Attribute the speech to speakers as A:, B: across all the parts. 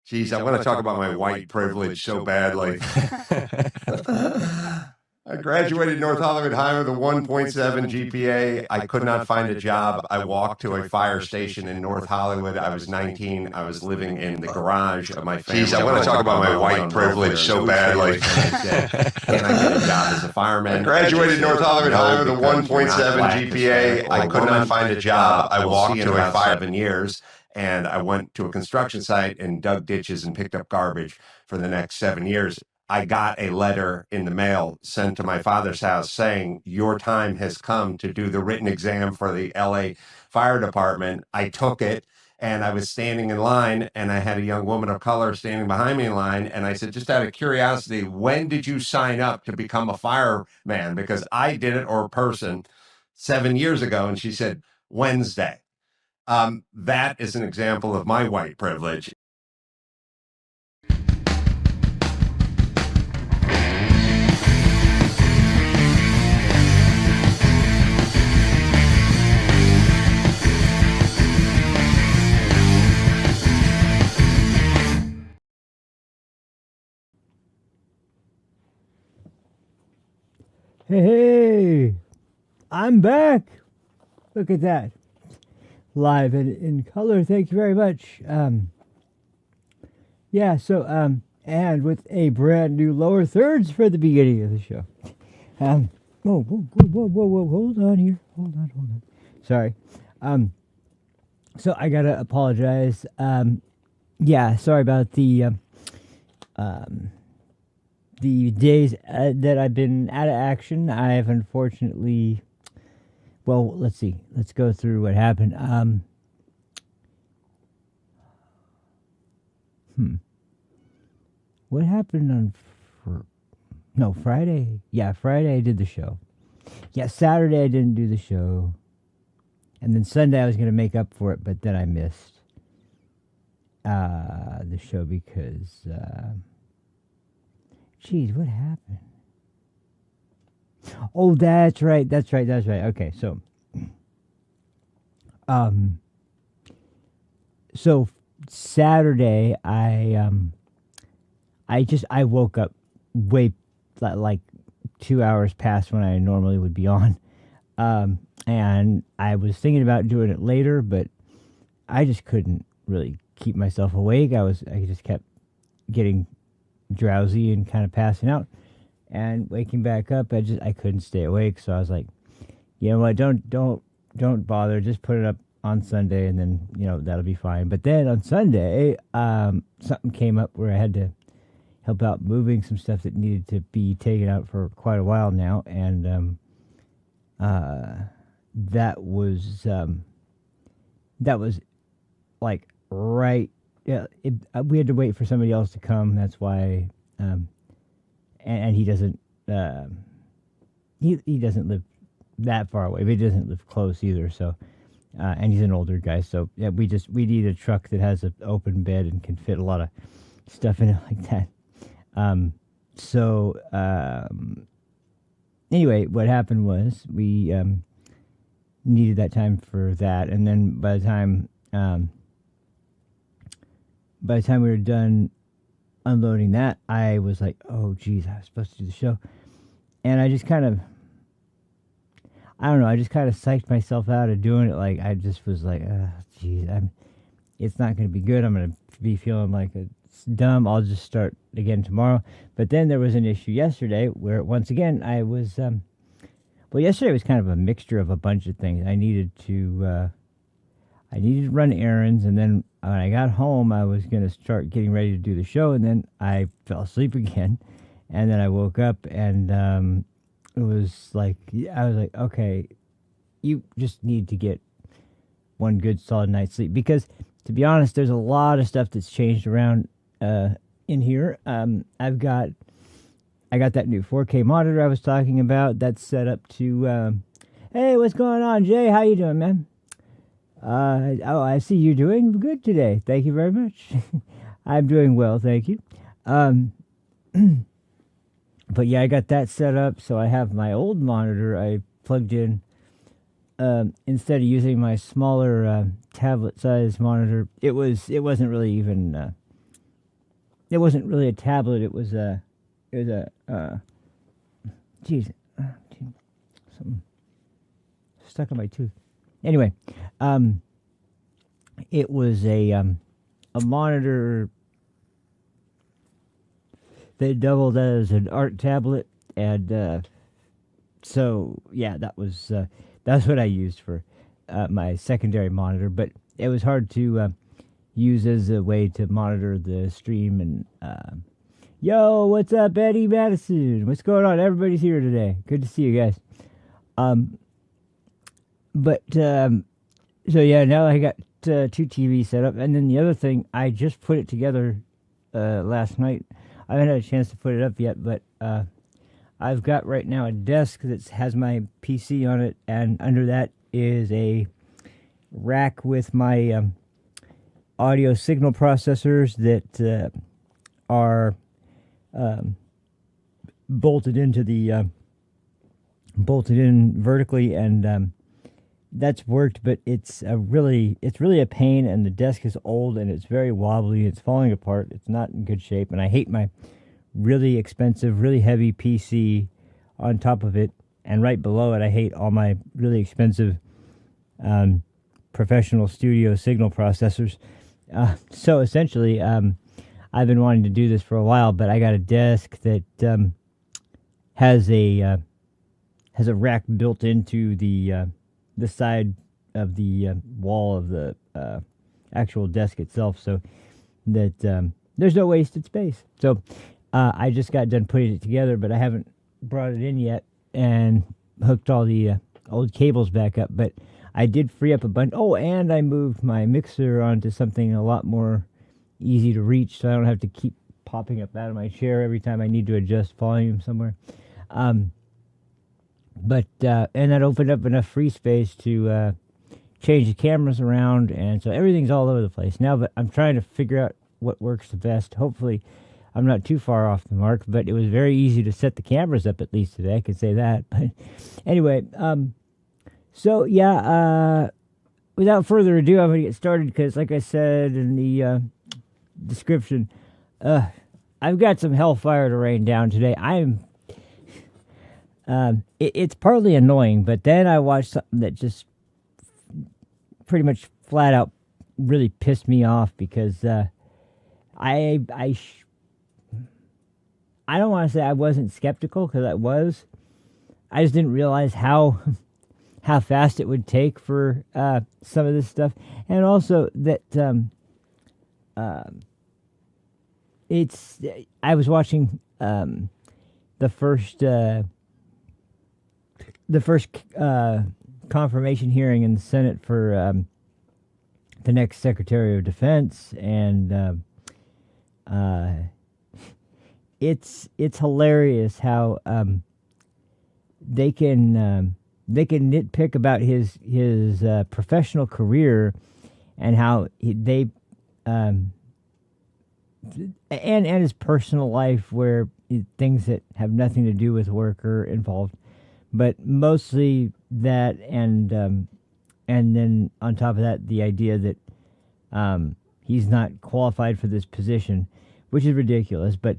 A: Geez, I want to talk about my white privilege so badly. I graduated North Hollywood High with a 1.7 GPA. I could not find a job. I walked to a fire station in North Hollywood. I was 19. I was living in the garage of my family. Geez, I want to talk about my white privilege so badly. Can I get a job as a fireman? I graduated North Hollywood High with a 1.7 GPA. I could not find a job. I walked to a fire 7 years. And I went to a construction site and dug ditches and picked up garbage for the next 7 years. I got a letter in the mail sent to my father's house saying, your time has come to do the written exam for the LA Fire Department. I took it and I was standing in line and I had a young woman of color standing behind me in line. And I said, just out of curiosity, when did you sign up to become a fireman? Because I did it, or a person, 7 years ago. And she said, Wednesday. That is an example of my white privilege.
B: Hey, I'm back. Look at that. Live and in color. Thank you very much. And with a brand new lower thirds for the beginning of the show. Whoa, hold on here. Hold on. Sorry. So I gotta apologize. Sorry about the days that I've been out of action. I've unfortunately... Well, let's see. Let's go through what happened. What happened on Friday? Yeah, Friday I did the show. Yeah, Saturday I didn't do the show. And then Sunday I was going to make up for it, but then I missed the show because... Geez, what happened? Oh, that's right. Okay, so Saturday I woke up way like 2 hours past when I normally would be on, and I was thinking about doing it later, but I just couldn't really keep myself awake. I just kept getting drowsy and kind of passing out. And waking back up, I couldn't stay awake, so I was like, you know what, don't bother, just put it up on Sunday, and then that'll be fine. But then on Sunday, something came up where I had to help out moving some stuff that needed to be taken out for quite a while now, and that was like right. Yeah, we had to wait for somebody else to come. That's why. And he doesn't he doesn't live that far away, but he doesn't live close either, so and he's an older guy, so yeah, we need a truck that has an open bed and can fit a lot of stuff in it like that. Anyway, what happened was we needed that time for that, and then by the time we were done unloading that, I was like, oh geez, I was supposed to do the show. And I just kind of psyched myself out of doing it. Like, I just was like, geez, it's not going to be good. I'm going to be feeling like it's dumb. I'll just start again tomorrow. But then there was an issue yesterday where once again I was yesterday was kind of a mixture of a bunch of things. I needed to run errands, and then when I got home, I was going to start getting ready to do the show, and then I fell asleep again, and then I woke up, and it was like, I was like, okay, you just need to get one good solid night's sleep, because to be honest, there's a lot of stuff that's changed around in here. I got that new 4K monitor I was talking about. That's set up to, hey, what's going on, Jay? How you doing, man? I see you're doing good today. Thank you very much. I'm doing well, thank you. But yeah, I got that set up, so I have my old monitor I plugged in. Instead of using my smaller tablet size monitor, it wasn't really even it wasn't really a tablet. It was a geez, something stuck in my tooth. Anyway, it was a monitor that doubled as an art tablet, and so yeah, that's what I used for my secondary monitor. But it was hard to use as a way to monitor the stream. And yo, what's up, Eddie Madison? What's going on? Everybody's here today. Good to see you guys. So yeah, now I got 2 TVs set up, and then the other thing, I just put it together last night. I haven't had a chance to put it up yet, but I've got right now a desk that has my PC on it, and under that is a rack with my audio signal processors that are bolted in vertically, and that's worked, but it's really a pain, and the desk is old and it's very wobbly. It's falling apart. It's not in good shape, and I hate my really expensive, really heavy PC on top of it, and right below it I hate all my really expensive professional studio signal processors. So essentially, I've been wanting to do this for a while, but I got a desk that has a rack built into the side of the wall of the actual desk itself, so that there's no wasted space. So I just got done putting it together, but I haven't brought it in yet and hooked all the old cables back up. But I did free up a bunch. Oh, and I moved my mixer onto something a lot more easy to reach, so I don't have to keep popping up out of my chair every time I need to adjust volume somewhere. And that opened up enough free space to change the cameras around, and so everything's all over the place now. But I'm trying to figure out what works the best. Hopefully, I'm not too far off the mark. But it was very easy to set the cameras up, at least today. I could say that. But anyway, so yeah. Without further ado, I'm going to get started because, like I said in the description, I've got some hellfire to rain down today. It's partly annoying, but then I watched something that just pretty much flat out really pissed me off because I don't want to say I wasn't skeptical, because I was. I just didn't realize how fast it would take for some of this stuff, and also that I was watching the first confirmation hearing in the Senate for the next Secretary of Defense, and it's hilarious how they can nitpick about his professional career and how and his personal life, where things that have nothing to do with work are involved. But mostly that, and then on top of that, the idea that he's not qualified for this position, which is ridiculous. But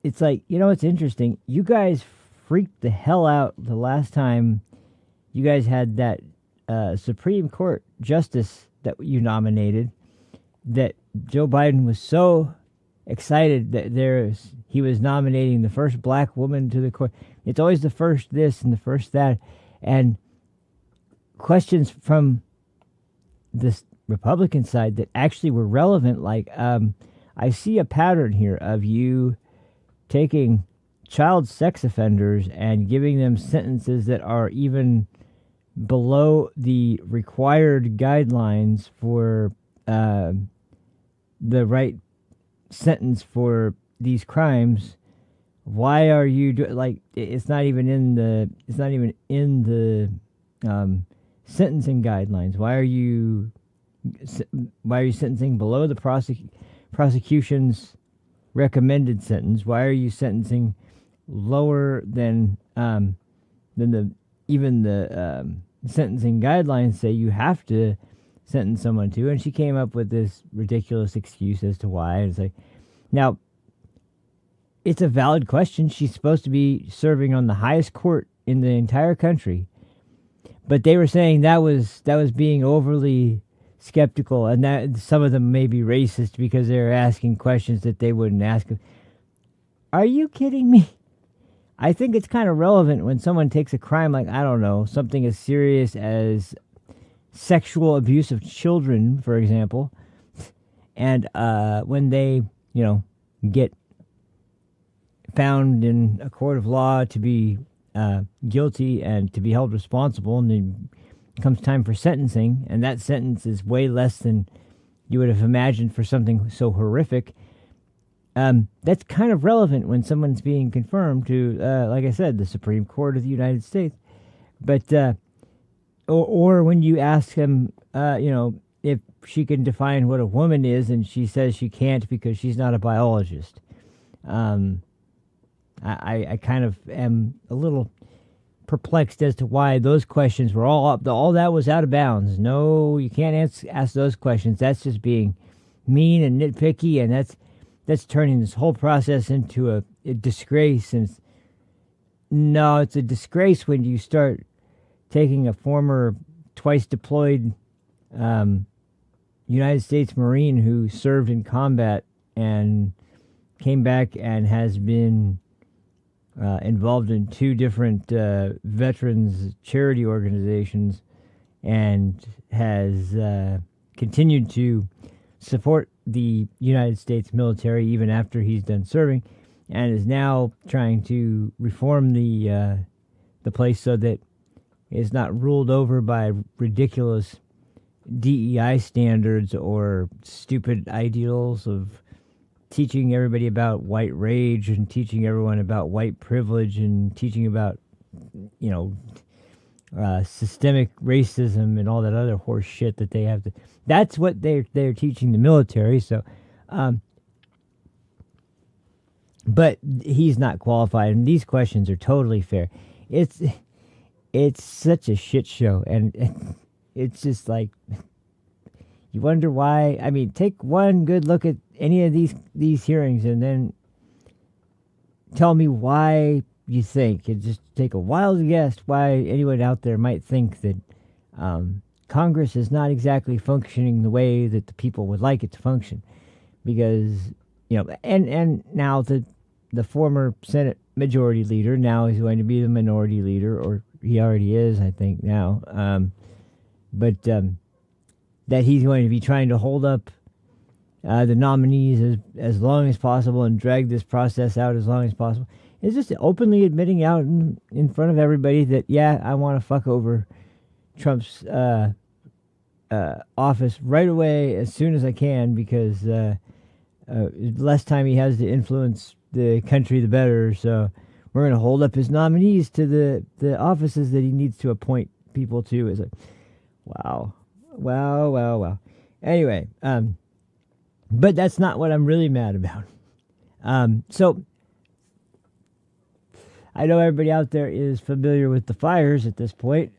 B: it's like, it's interesting. You guys freaked the hell out the last time you guys had that Supreme Court justice that you nominated, that Joe Biden was so excited that he was nominating the first black woman to the court. It's always the first this and the first that, and questions from this Republican side that actually were relevant, like I see a pattern here of you taking child sex offenders and giving them sentences that are even below the required guidelines for the right sentence for these crimes. Why are you it's not even in the sentencing guidelines? Why are you sentencing below the prosecution's recommended sentence? Why are you sentencing lower than the sentencing guidelines say you have to sentence someone to, and she came up with this ridiculous excuse as to why. It's like, now, it's a valid question. She's supposed to be serving on the highest court in the entire country, but they were saying that was being overly skeptical, and that some of them may be racist because they're asking questions that they wouldn't ask. Are you kidding me? I think it's kind of relevant when someone takes a crime like, I don't know, something as serious as sexual abuse of children, for example, and when they, get found in a court of law to be guilty and to be held responsible, and then comes time for sentencing, and that sentence is way less than you would have imagined for something so horrific. That's kind of relevant when someone's being confirmed to, like I said, the Supreme Court of the United States. But or when you ask him, if she can define what a woman is, and she says she can't because she's not a biologist. I kind of am a little perplexed as to why those questions were all up. All that was out of bounds. No, you can't ask those questions. That's just being mean and nitpicky, and that's turning this whole process into a disgrace. And it's a disgrace when you start taking a former twice deployed United States Marine who served in combat and came back and has been involved in 2 different veterans charity organizations, and has continued to support the United States military even after he's done serving, and is now trying to reform the place so that it's not ruled over by ridiculous DEI standards or stupid ideals of teaching everybody about white rage and teaching everyone about white privilege and teaching about, systemic racism and all that other horse shit that they have to. That's what they're teaching the military. So, but he's not qualified, and these questions are totally fair. It's such a shit show, and it's just like, you wonder why. I mean, take one good look at any of these hearings and then tell me why you think. It just take a wild guess why anyone out there might think that Congress is not exactly functioning the way that the people would like it to function. Because, and now the former Senate Majority Leader now is going to be the Minority Leader, or he already is, I think, now. That he's going to be trying to hold up the nominees as long as possible and drag this process out as long as possible. It's just openly admitting out in front of everybody that, I want to fuck over Trump's office right away as soon as I can, because less time he has to influence the country, the better. So we're going to hold up his nominees to the offices that he needs to appoint people to. It's like, wow. Anyway, but that's not what I'm really mad about. So I know everybody out there is familiar with the fires at this point,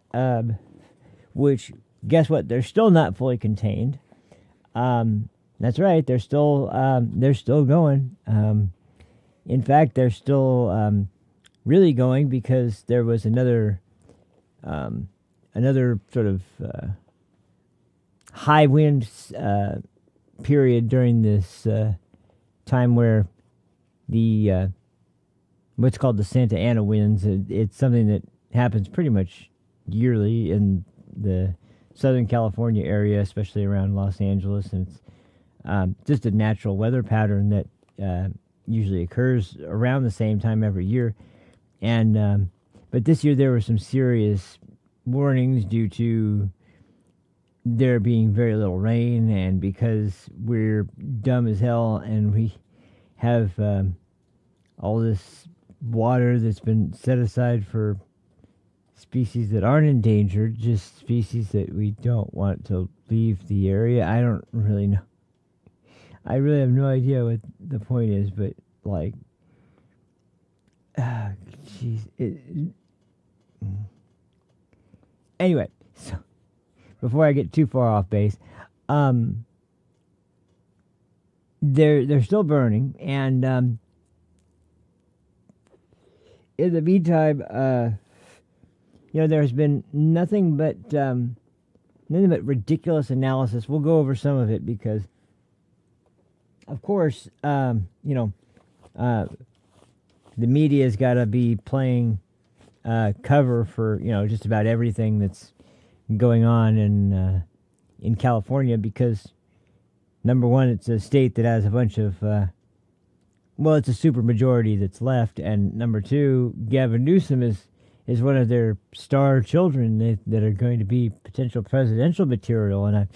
B: which, guess what? They're still not fully contained. That's right. They're still going. In fact, they're still really going, because there was another sort of high wind period during this time where the what's called the Santa Ana winds. It's something that happens pretty much yearly in the Southern California area, especially around Los Angeles, and it's just a natural weather pattern that usually occurs around the same time every year. And but this year there were some serious warnings due to there being very little rain, and because we're dumb as hell and we have all this water that's been set aside for species that aren't endangered, just species that we don't want to leave the area. I don't really know. I really have no idea what the point is, but like, jeez. Anyway, so before I get too far off base, they're still burning, and in the meantime, there's been nothing but ridiculous analysis. We'll go over some of it because, of course, the media's got to be playing cover for just about everything that's going on in California because, number one, it's a state that has a bunch of it's a super majority that's left, and number two, Gavin Newsom is one of their star children that are going to be potential presidential material. And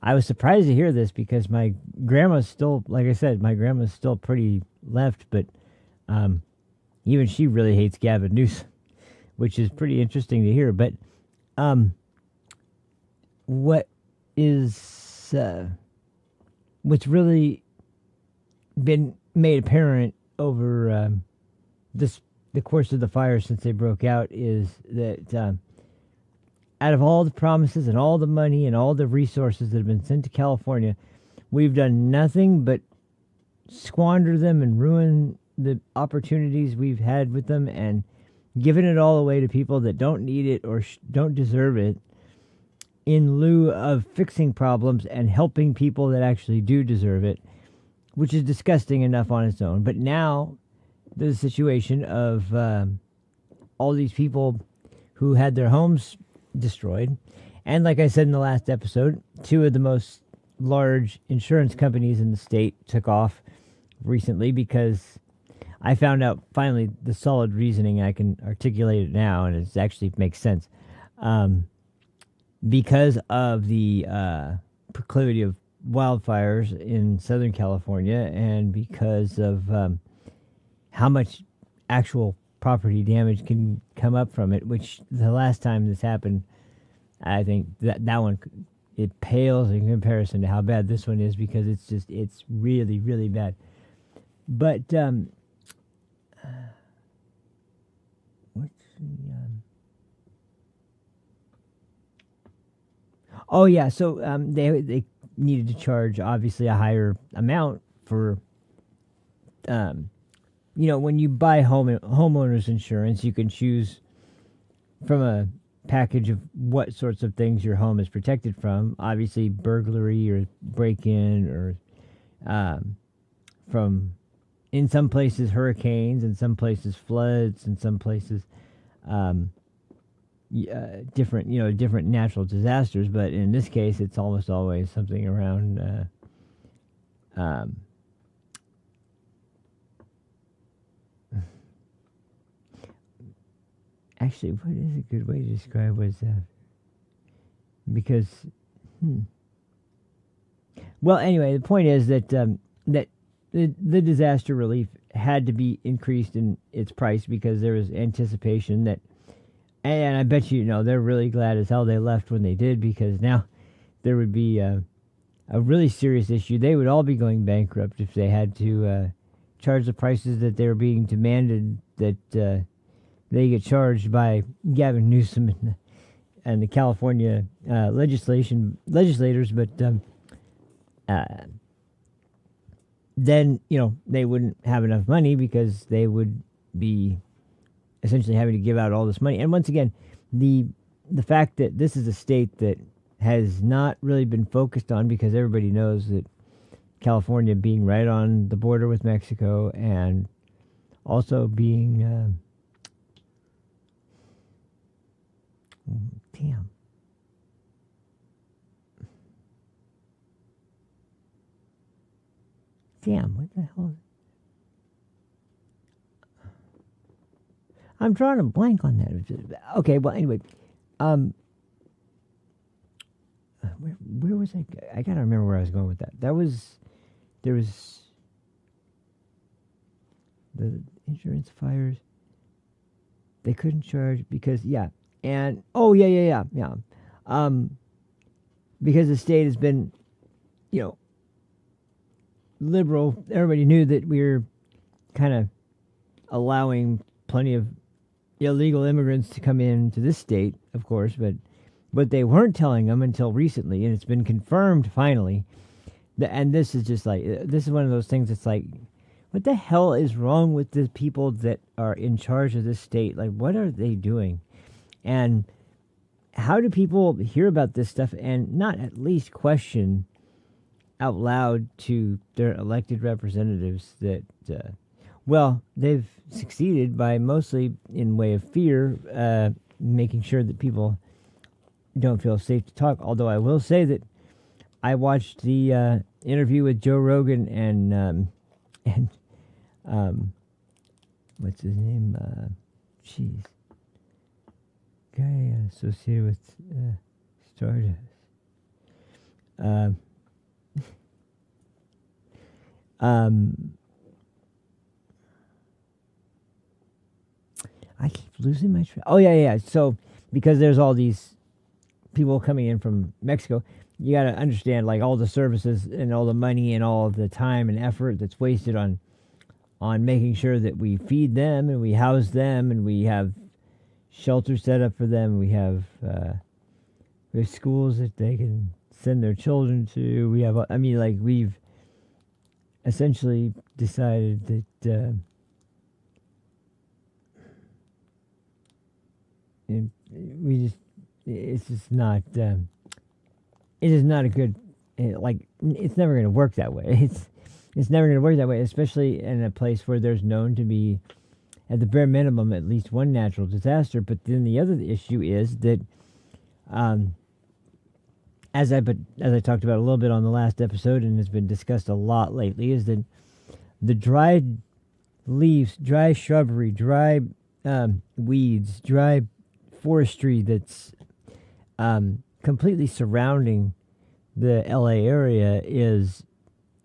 B: I was surprised to hear this because my grandma's still, like I said, still pretty left, but even she really hates Gavin Newsom, which is pretty interesting to hear. But what's really been made apparent over the course of the fire since they broke out is that out of all the promises and all the money and all the resources that have been sent to California, we've done nothing but squander them and ruin the opportunities we've had with them and given it all away to people that don't need it or don't deserve it in lieu of fixing problems and helping people that actually do deserve it, which is disgusting enough on its own. But now there's a situation of all these people who had their homes destroyed. And like I said in the last episode, two of the most large insurance companies in the state took off recently because I found out finally the solid reasoning. I can articulate it now, and it actually makes sense. Because of the proclivity of wildfires in Southern California and because of how much actual property damage can come up from it, which the last time this happened, I think that one, it pales in comparison to how bad this one is because it's really, really bad. But what's the oh yeah, so they needed to charge obviously a higher amount for when you buy homeowners insurance, you can choose from a package of what sorts of things your home is protected from. Obviously, burglary or break-in, or from, in some places, hurricanes, in some places, floods, in some places, different natural disasters. But in this case, it's almost always something around actually, what is a good way to describe what's that? Because, well, anyway, the point is that that the disaster relief had to be increased in its price because there was anticipation that, and I bet they're really glad as hell they left when they did, because now there would be a really serious issue. They would all be going bankrupt if they had to charge the prices that they were being demanded that they get charged by Gavin Newsom and the California legislators. But then they wouldn't have enough money because they would be essentially having to give out all this money. And once again, the fact that this is a state that has not really been focused on, because everybody knows that California being right on the border with Mexico and also being Damn, what the hell? I'm drawing a blank on that. Okay, well, anyway. Where was I? I gotta remember where I was going with that. There was the insurance fires. They couldn't charge because, yeah. And, yeah. Because the state has been, liberal. Everybody knew that we were kind of allowing plenty of illegal immigrants to come into this state, of course, but But they weren't telling them until recently, and it's been confirmed finally. And this is just like, this is one of those things that's like, what the hell is wrong with the people that are in charge of this state? Like, what are they doing? And how do people hear about this stuff and not at least question out loud to their elected representatives that, well, they've succeeded by mostly in way of fear, making sure that people don't feel safe to talk. Although I will say that I watched the interview with Joe Rogan and what's his name? Jeez, guy associated with Stardust. I keep losing my track. Oh yeah. So because there's all these people coming in from Mexico, you got to understand like all the services and all the money and all the time and effort that's wasted on making sure that we feed them and we house them and we have shelter set up for them. We have schools that they can send their children to. We have, I mean, like we've essentially decided that it's just not it is not a good, like, it's never going to work that way. It's never going to work that way, especially in a place where there's known to be, at the bare minimum, at least one natural disaster. But then the other issue is that, as I talked about a little bit on the last episode and has been discussed a lot lately, is that the dried leaves, dry shrubbery, dry weeds, dry forestry that's completely surrounding the LA area is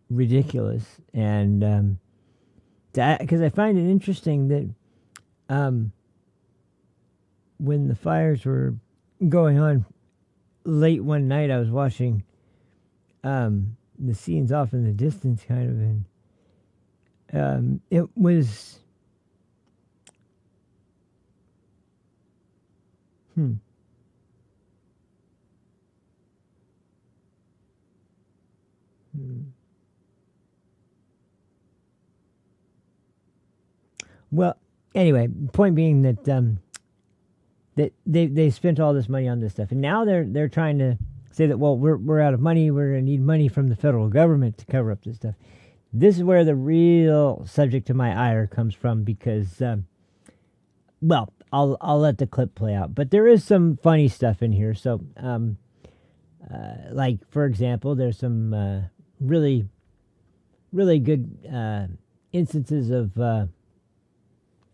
B: ridiculous. And because I find it interesting that when the fires were going on late one night, I was watching the scenes off in the distance, kind of, and it was Well, anyway, point being that that they spent all this money on this stuff, and now they're trying to say that, well, we're out of money. We're going to need money from the federal government to cover up this stuff. This is where the real subject to my ire comes from, because, well, I'll let the clip play out, but there is some funny stuff in here. So, like for example, there's some really good instances of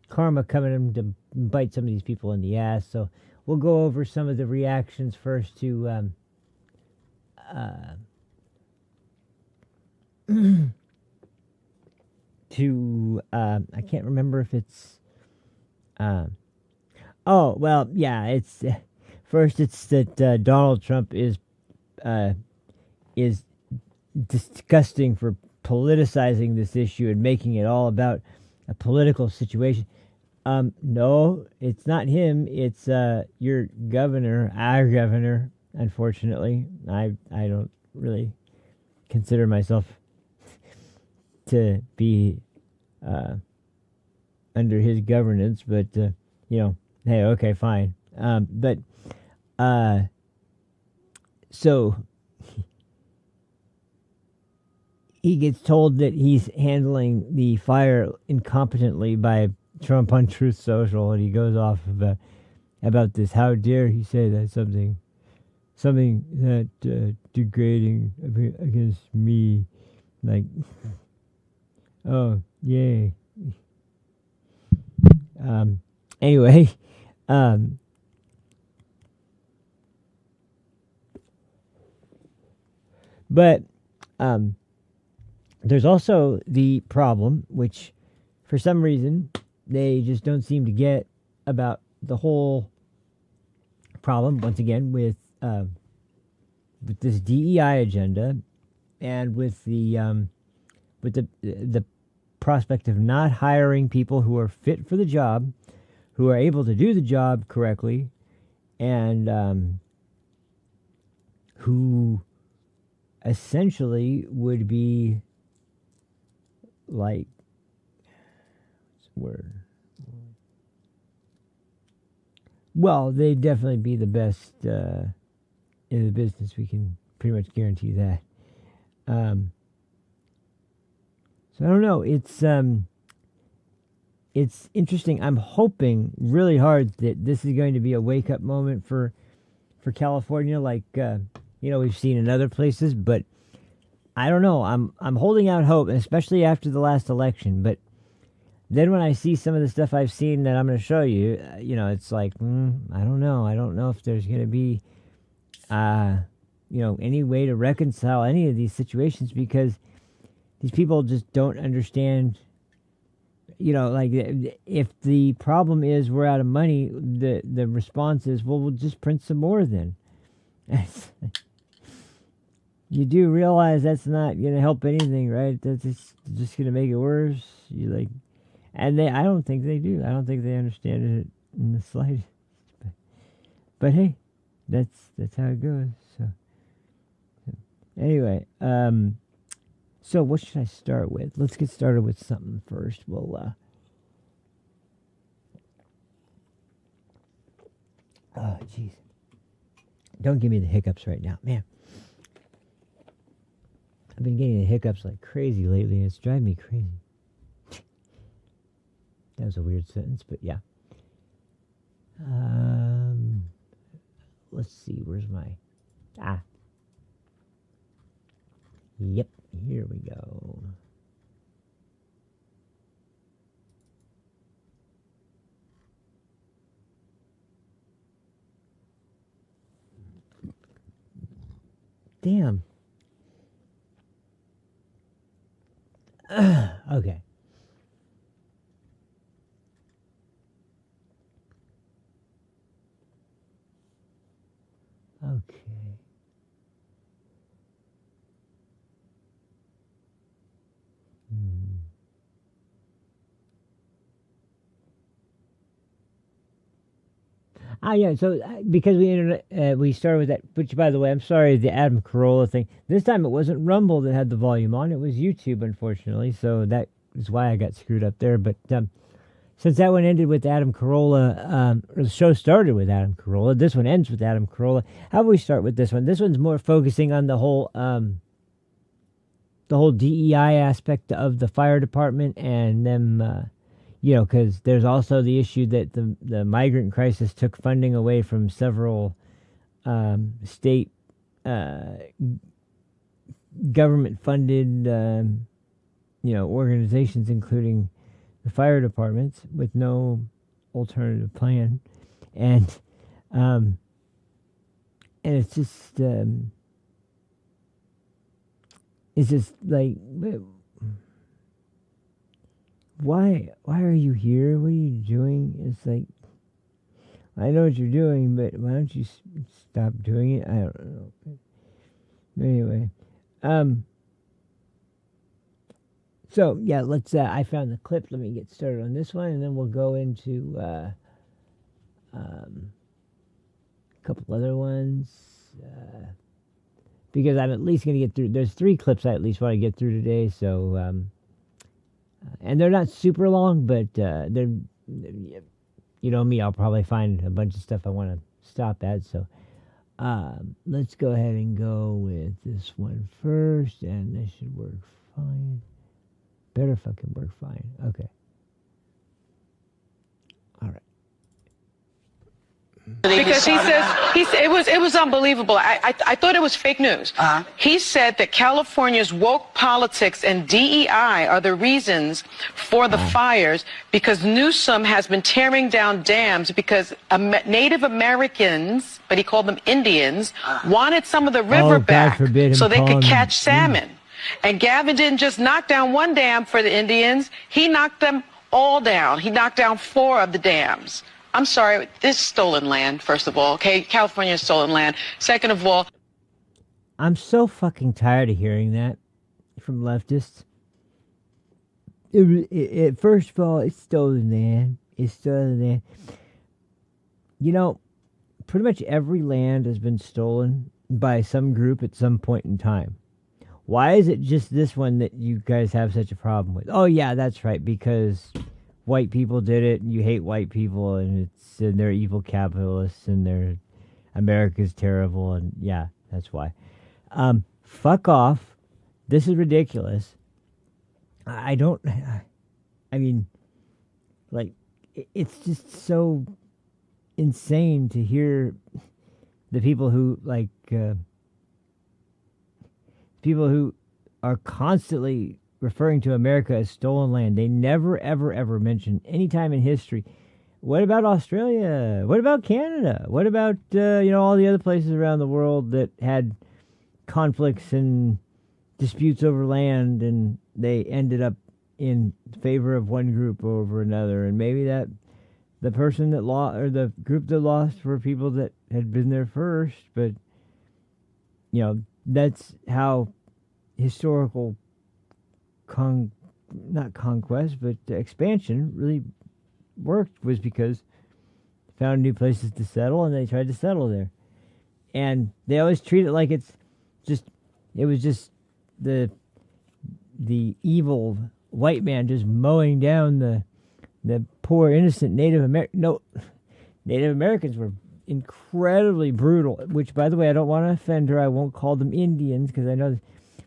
B: karma coming to bite some of these people in the ass. So we'll go over some of the reactions first to I can't remember if it's oh, well, yeah, it's first it's that Donald Trump is disgusting for politicizing this issue and making it all about a political situation. No, it's not him. It's your governor, our governor. Unfortunately, I don't really consider myself to be under his governance, but you know, hey, okay, fine. But so he gets told that he's handling the fire incompetently by Trump on Truth Social, and he goes off about this. How dare he say that something that degrading against me? Like, oh yay. Anyway, but there's also the problem, which for some reason they just don't seem to get, about the whole problem, once again, with this DEI agenda, and with the prospect of not hiring people who are fit for the job, who are able to do the job correctly, and who essentially would be like, what's the word? Well, they'd definitely be the best in the business. We can pretty much guarantee that. So I don't know. It's interesting. I'm hoping really hard that this is going to be a wake up moment for California, like we've seen in other places. But I don't know. I'm holding out hope, especially after the last election. But then when I see some of the stuff I've seen that I'm going to show you, it's like I don't know. I don't know if there's going to be any way to reconcile any of these situations, because these people just don't understand. Like, if the problem is we're out of money, the response is, well, we'll just print some more then. You do realize that's not going to help anything, right? That's just going to make it worse. I don't think they do. I don't think they understand it in the slightest. But hey, that's how it goes. So anyway, so what should I start with? Let's get started with something first. We'll oh jeez, don't give me the hiccups right now, man. I've been getting the hiccups like crazy lately, and it's driving me crazy. That was a weird sentence, but yeah. Let's see, where's my Yep, here we go. Damn. Okay. Okay. Yeah, so because we started with that, which, by the way, I'm sorry, the Adam Carolla thing. This time it wasn't Rumble that had the volume on, it was YouTube, unfortunately, so that is why I got screwed up there. But since that one ended with Adam Carolla, or the show started with Adam Carolla, this one ends with Adam Carolla. How about we start with this one? This one's more focusing on the whole DEI aspect of the fire department and them... because there's also the issue that the migrant crisis took funding away from several state government-funded organizations, including the fire departments, with no alternative plan, and it's just like, why are you here? What are you doing? It's like, I know what you're doing, but why don't you stop doing it? I don't know. Anyway, so yeah, let's. I found the clip. Let me get started on this one, and then we'll go into a couple other ones, because I'm at least going to get through. There's 3 clips I at least want to get through today, so. And they're not super long, but they're, me, I'll probably find a bunch of stuff I want to stop at. So let's go ahead and go with this one first, and this should work fine. Better fucking work fine. Okay. All right.
C: Because he says it was unbelievable. I thought it was fake news. He said that California's woke politics and DEI are the reasons for the fires, because Newsom has been tearing down dams because Native Americans, but he called them Indians, wanted some of the river back so they could catch salmon. And Gavin didn't just knock down one dam for the Indians, he knocked them all down. He knocked down 4 of the dams. I'm sorry, this is stolen land, first of all, okay? California is stolen land. Second of all...
B: I'm so fucking tired of hearing that from leftists. First of all, it's stolen land. It's stolen land. Pretty much every land has been stolen by some group at some point in time. Why is it just this one that you guys have such a problem with? Oh yeah, that's right, because white people did it, and you hate white people, and they're evil capitalists, and America's terrible, and yeah, that's why. Fuck off. This is ridiculous. I mean, like, it's just so insane to hear the people who people who are constantly referring to America as stolen land. They never, ever, ever mention any time in history. What about Australia? What about Canada? What about all the other places around the world that had conflicts and disputes over land, and they ended up in favor of one group over another, and maybe that the person that lost, or the group that lost, were people that had been there first, but that's how historical not conquest, but expansion really worked, was because they found new places to settle, and they tried to settle there. And they always treat it like it was just the evil white man just mowing down the poor innocent Native American. No, Native Americans were incredibly brutal, which, by the way, I don't want to offend her. I won't call them Indians, because I know this,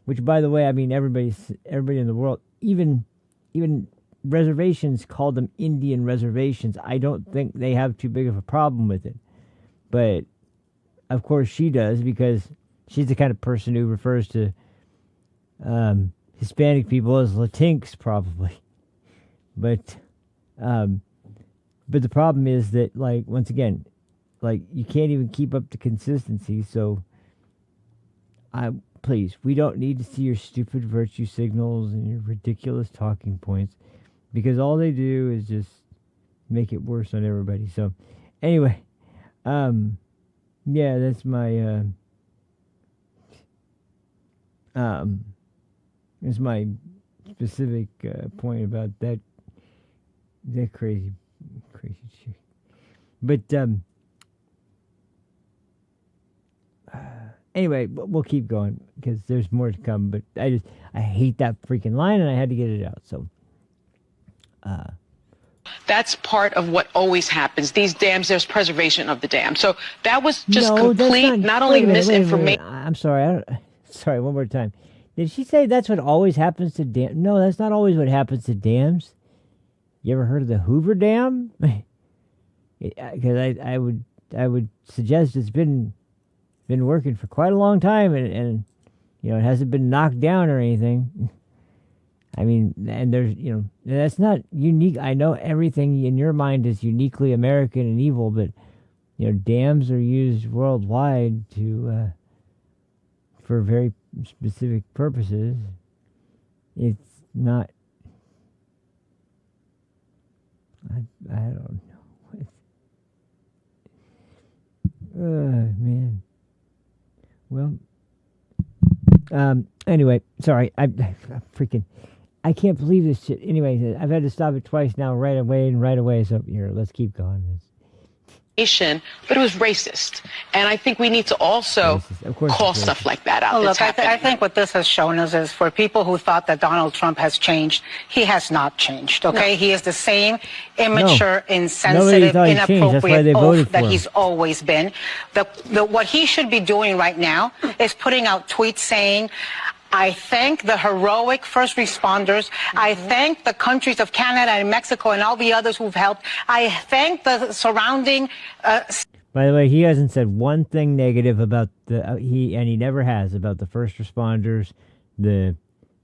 B: which, by the way, I mean everybody in the world, even reservations call them Indian reservations. I don't think they have too big of a problem with it, but of course she does, because she's the kind of person who refers to Hispanic people as Latinx, probably. But the problem is that, like, once again, like, you can't even keep up the consistency. So, please, we don't need to see your stupid virtue signals and your ridiculous talking points, because all they do is just make it worse on everybody. So, anyway, yeah, that's my is my specific point about that crazy shit. But anyway, we'll keep going, because there's more to come. But I hate that freaking line, and I had to get it out. So
C: that's part of what always happens. These dams, there's preservation of the dam. So that was just complete, not only misinformation.
B: I'm sorry. Sorry, one more time. Did she say that's what always happens to dams? No, that's not always what happens to dams. You ever heard of the Hoover Dam? Because I would suggest it's been working for quite a long time, and it hasn't been knocked down or anything. I mean, and there's that's not unique. I know everything in your mind is uniquely American and evil, but dams are used worldwide for very specific purposes. It's not. I don't know. Man. Well. Anyway, sorry. I can't believe this shit. Anyway, I've had to stop it twice now, right away. So here, let's keep going.
C: But it was racist. And I think we need to also call stuff like that out.
D: Well, look, I think what this has shown us is, for people who thought that Donald Trump has changed, he has not changed, okay? No. He is the same immature, insensitive, inappropriate oaf that he's always been. What he should be doing right now is putting out tweets saying, I thank the heroic first responders. I thank the countries of Canada and Mexico and all the others who've helped. I thank the surrounding...
B: By the way, he hasn't said one thing negative about he never has, about the first responders, the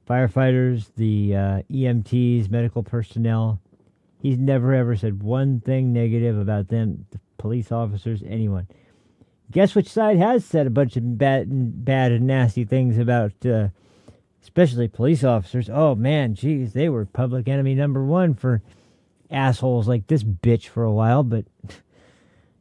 B: firefighters, the EMTs, medical personnel. He's never ever said one thing negative about them, the police officers, anyone. Guess which side has said a bunch of bad and nasty things about, especially police officers? Oh man, geez, they were public enemy number one for assholes like this bitch for a while. But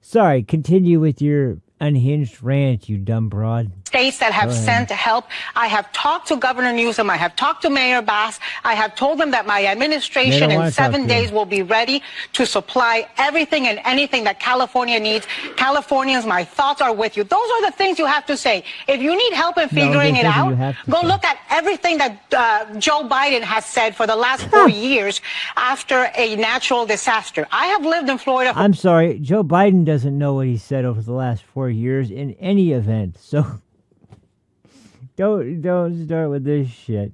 B: sorry, continue with your unhinged rant, you dumb broad.
D: states that have sent help. I have talked to Governor Newsom. I have talked to Mayor Bass. I have told them that my administration in 7 days will be ready to supply everything and anything that California needs. Californians, my thoughts are with you. Those are the things you have to say. If you need help in figuring it out, go look at everything that Joe Biden has said for the last 4 years after a natural disaster. I have lived in Florida.
B: I'm sorry, Joe Biden doesn't know what he said over the last 4 years in any event. So don't start with this shit.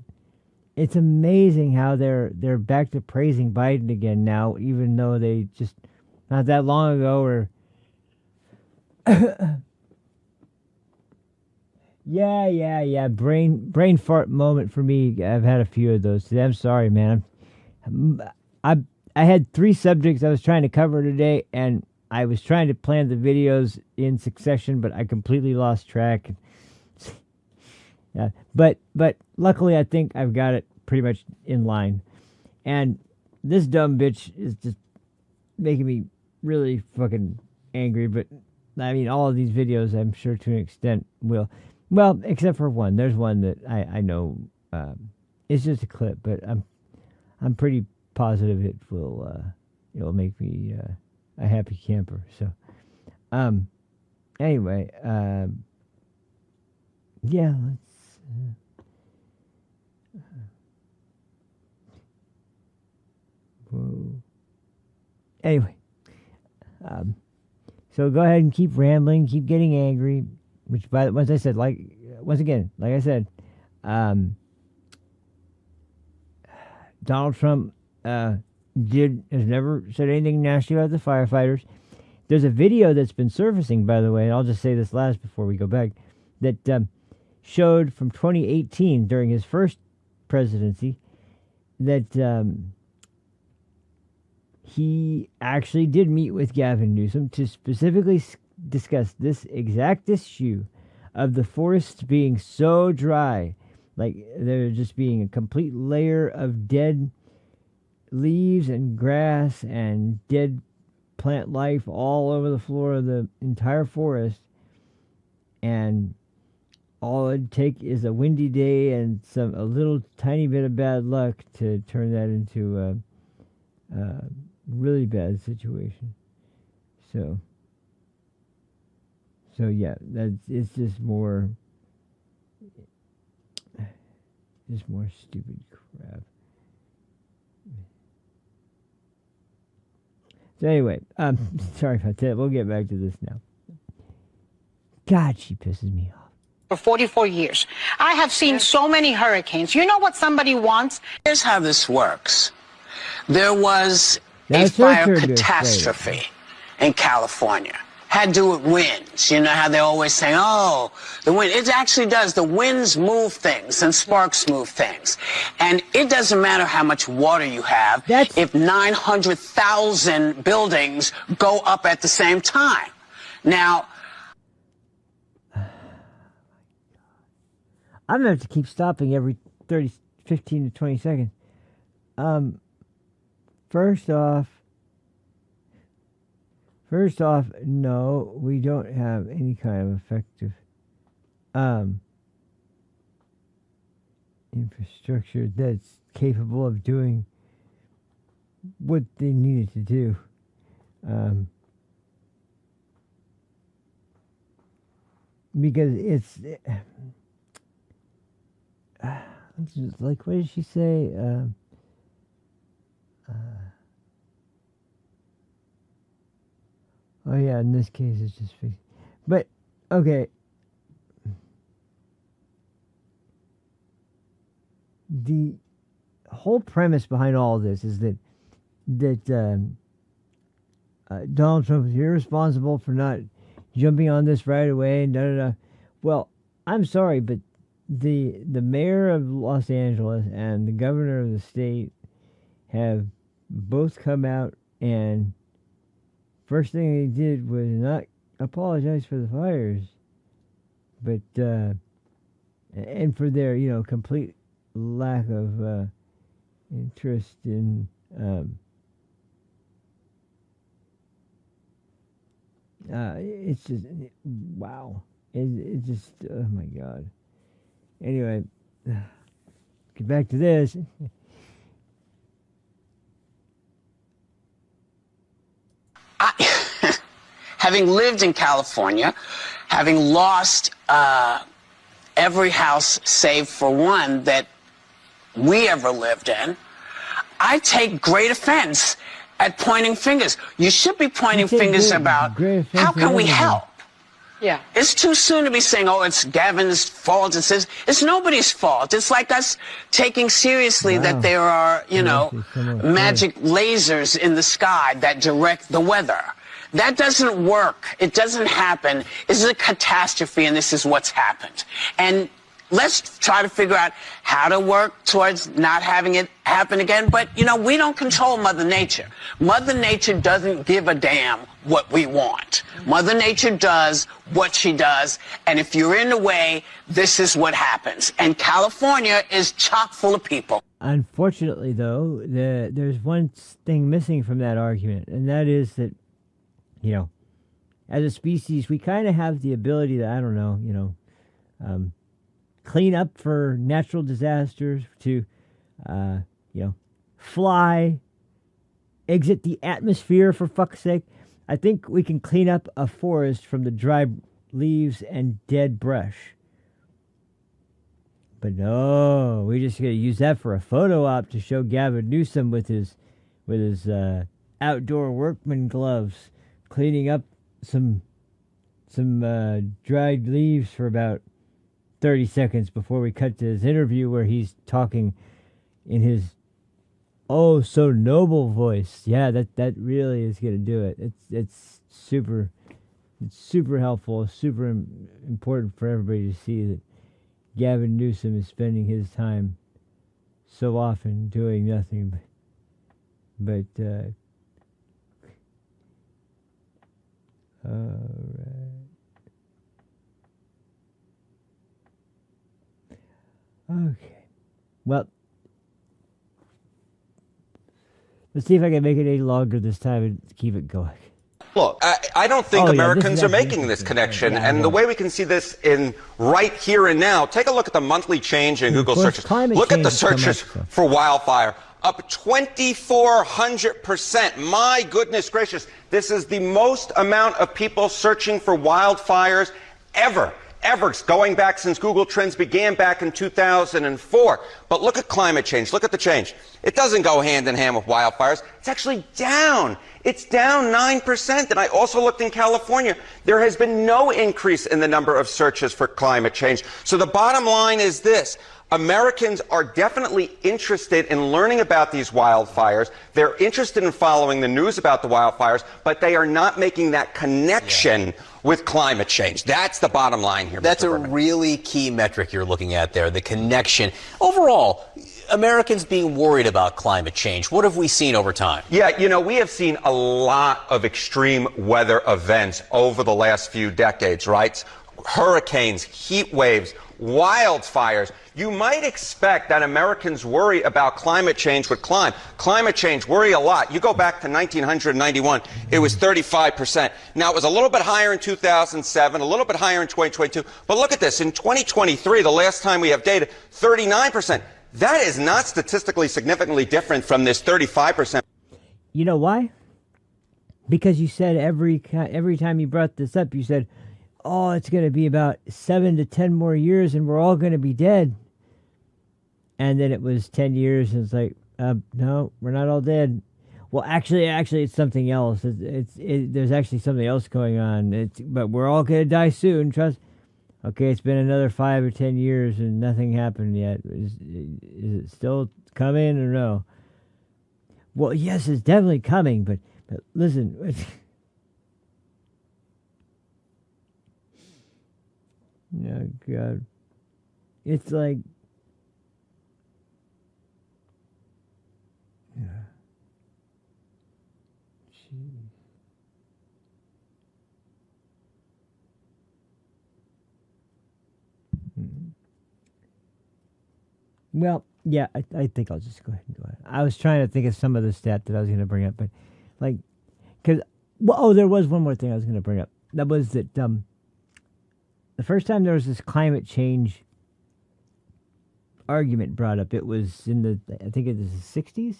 B: It's amazing how they're back to praising Biden again now, even though they just not that long ago were yeah. Brain fart moment for me. I've had a few of those today. I'm sorry, man. I had 3 subjects I was trying to cover today, and I was trying to plan the videos in succession, but I completely lost track. Yeah, but luckily I think I've got it pretty much in line. And this dumb bitch is just making me really fucking angry. But I mean, all of these videos, I'm sure to an extent will. Well, except for one. There's one that I know it's just a clip, but I'm pretty positive it'll make me a happy camper. So anyway, yeah, let's whoa. Anyway, so go ahead and keep rambling, keep getting angry, which once I said, once again, like I said, Donald Trump has never said anything nasty about the firefighters. There's a video that's been surfacing, by the way, and I'll just say this last before we go back, that showed from 2018 during his first presidency that he actually did meet with Gavin Newsom to specifically discuss this exact issue of the forests being so dry, like there just being a complete layer of dead leaves and grass and dead plant life all over the floor of the entire forest, and all it'd take is a windy day and a little tiny bit of bad luck to turn that into a really bad situation. So yeah, it's just more stupid crap. So anyway, sorry about that. We'll get back to this now. God, she pisses me off.
D: For 44 years. I have seen so many hurricanes. You know what somebody wants?
E: Here's how this works. There was a fire catastrophe in California. Had to do with winds. You know how they're always saying, oh, the wind. It actually does. The winds move things and sparks move things. And it doesn't matter how much water you have if 900,000 buildings go up at the same time. Now,
B: I'm going to have to keep stopping every 15 to 20 seconds. First off, no, we don't have any kind of effective infrastructure that's capable of doing what they needed to do. Because it's like, what did she say? Oh yeah, in this case it's just fixed. But okay, the whole premise behind all of this is that Donald Trump is irresponsible for not jumping on this right away and da da da. Well, I'm sorry, but the mayor of Los Angeles and the governor of the state have both come out, and first thing they did was not apologize for the fires, but and for their complete lack of interest in it's just wow. It just, oh my God. Anyway, get back to this.
E: Having lived in California, having lost every house save for one that we ever lived in, I take great offense at pointing fingers. You should be pointing fingers about how can we help?
C: Yeah.
E: It's too soon to be saying, oh, it's Gavin's fault. It's nobody's fault. It's like us taking seriously that there are, magic lasers in the sky that direct the weather. That doesn't work. It doesn't happen. This is a catastrophe, and this is what's happened. And let's try to figure out how to work towards not having it happen again. But, we don't control Mother Nature. Mother Nature doesn't give a damn what we want. Mother Nature does what she does. And if you're in the way, this is what happens. And California is chock full of people.
B: Unfortunately, though, there's one thing missing from that argument, and that is that, as a species, we kind of have the ability to, I don't know, clean up for natural disasters, to, fly, exit the atmosphere, for fuck's sake. I think we can clean up a forest from the dry leaves and dead brush. But no, we just gotta use that for a photo op to show Gavin Newsom with his outdoor workman gloves, cleaning up some dried leaves for about 30 seconds before we cut to his interview where he's talking in his oh so noble voice. Yeah, that really is gonna do it. It's super helpful, super important for everybody to see that Gavin Newsom is spending his time so often doing nothing but all right. Okay. Well, let's see if I can make it any longer this time and keep it going.
F: Look, I don't think Americans are making this connection, and the way we can see this in right here and now, take a look at the monthly change in Google searches. Look at the searches for wildfire, up 2,400%. My goodness gracious, this is the most amount of people searching for wildfires ever. Going back since Google Trends began back in 2004. But look at climate change. Look at the change. It doesn't go hand in hand with wildfires. It's actually down. It's down 9%. And I also looked in California. There has been no increase in the number of searches for climate change. So the bottom line is this. Americans are definitely interested in learning about these wildfires. They're interested in following the news about the wildfires, but they are not making that connection with climate change. That's the bottom line here.
G: That's a really key metric you're looking at there, the connection. Overall, Americans being worried about climate change, what have we seen over time?
F: Yeah, we have seen a lot of extreme weather events over the last few decades, right? Hurricanes, heat waves, wildfires. You might expect that Americans worry about climate change with climate change worry a lot. You go back to 1991, it was 35%. Now, it was a little bit higher in 2007, a little bit higher in 2022. But look at this. In 2023, the last time we have data, 39%. That is not statistically significantly different from this 35%.
B: You know why? Because you said every time you brought this up, you said, oh, it's going to be about 7 to 10 more years and we're all going to be dead. And then it was 10 years and it's like, no, we're not all dead. Well, actually, it's something else. There's actually something else going on. But we're all going to die soon. Trust. Okay, it's been another 5 or 10 years and nothing happened yet. Is it still coming or no? Well, yes, it's definitely coming. But listen. Oh, God. It's like... Well, yeah, I think I'll just go ahead and go ahead. I was trying to think of some of the stat that I was going to bring up, but there was one more thing I was going to bring up. That was that the first time there was this climate change argument brought up, it was in the, I think it was the 60s.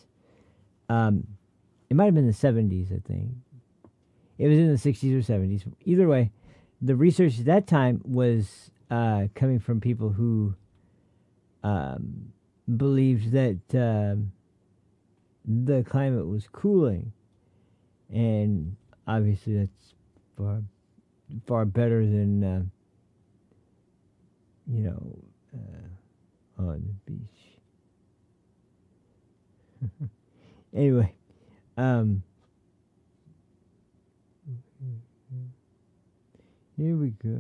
B: It might have been the 70s, I think. It was in the 60s or 70s. Either way, the research at that time was coming from people who believed that the climate was cooling. And obviously that's far better than, on the beach. Anyway, here we go.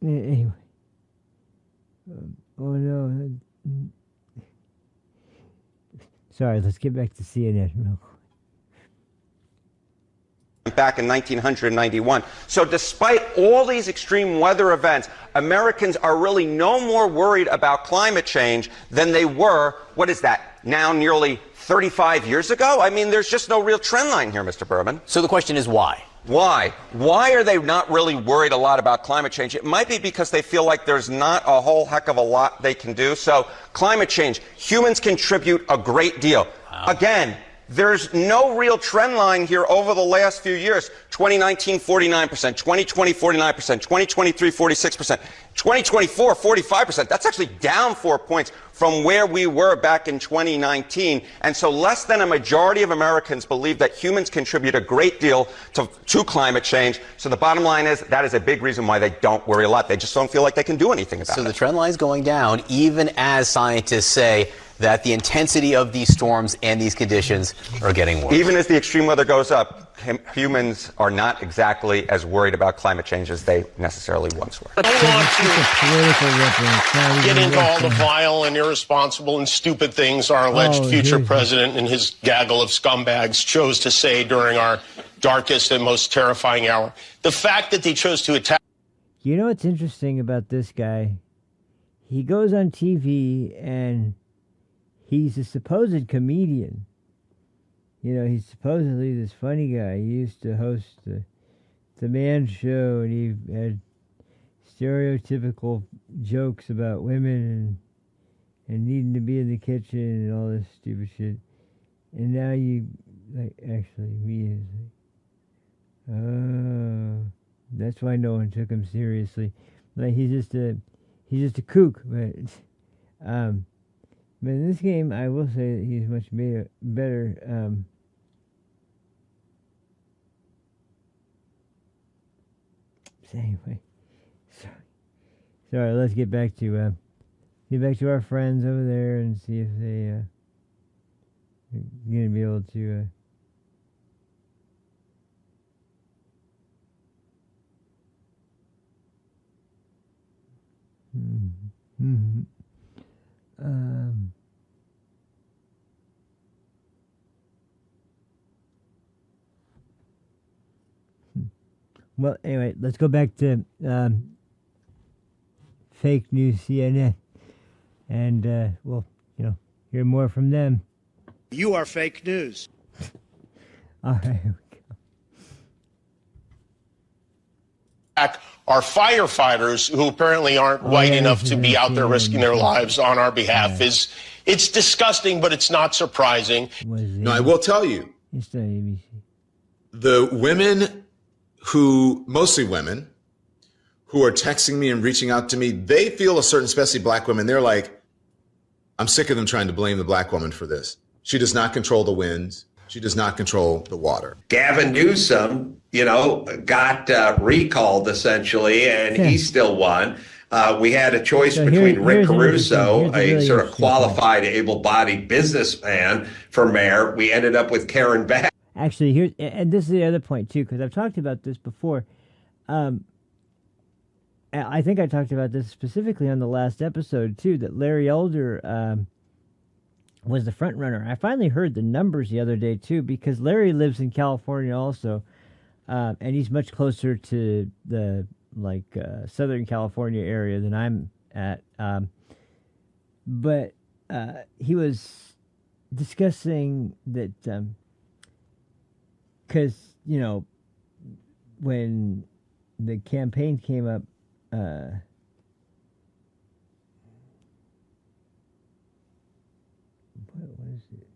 B: Anyway. Oh no. Sorry, let's get back to CNN real quick.
F: Back in 1991. So despite all these extreme weather events, Americans are really no more worried about climate change than they were, what is that, now nearly 35 years ago? I mean, there's just no real trend line here, Mr. Berman.
G: So the question is why?
F: Why? Why are they not really worried a lot about climate change? It might be because they feel like there's not a whole heck of a lot they can do. So climate change, humans contribute a great deal. Wow. Again, there's no real trend line here over the last few years. 2019, 49%, 2020, 49%, 2023, 46%, 2024, 45%. That's actually down 4 points from where we were back in 2019. And so less than a majority of Americans believe that humans contribute a great deal to climate change. So the bottom line is that is a big reason why they don't worry a lot. They just don't feel like they can do anything about it.
G: So the trend line is going down, even as scientists say that the intensity of these storms and these conditions are getting worse.
F: Even as the extreme weather goes up, humans are not exactly as worried about climate change as they necessarily once were.
H: I don't want to get into all the vile and irresponsible and stupid things our alleged future president and his gaggle of scumbags chose to say during our darkest and most terrifying hour. The fact that they chose to attack...
B: You know what's interesting about this guy? He goes on TV and he's a supposed comedian. You know, he's supposedly this funny guy. He used to host the Man Show, and he had stereotypical jokes about women and needing to be in the kitchen and all this stupid shit. And now you, like, actually, me is like, oh, that's why no one took him seriously. Like, he's just a kook, but in this game, I will say that he's much better. Anyway, sorry. Let's get back to our friends over there and see if they are gonna be able to. Well, anyway, let's go back to fake news CNN, and we'll, hear more from them.
I: You are fake news.
B: All right, here we go.
H: Our firefighters, who apparently aren't white enough to be out there risking their lives on our behalf, it's disgusting, but it's not surprising.
J: No, I will tell you,
B: It's the ABC.
J: the women mostly women, who are texting me and reaching out to me, they feel a certain, especially black women, they're like, I'm sick of them trying to blame the black woman for this. She does not control the winds. She does not control the water.
A: Gavin Newsom, got recalled essentially, and he still won. We had a choice between Rick Caruso, a sort of qualified, able-bodied businessman, for mayor. We ended up with Karen Bass.
B: Actually, and this is the other point too, because I've talked about this before. I think I talked about this specifically on the last episode too, that Larry Elder was the front runner. I finally heard the numbers the other day too, because Larry lives in California also, and he's much closer to the Southern California area than I'm at. But he was discussing that because you know, when the campaign came up, what was it?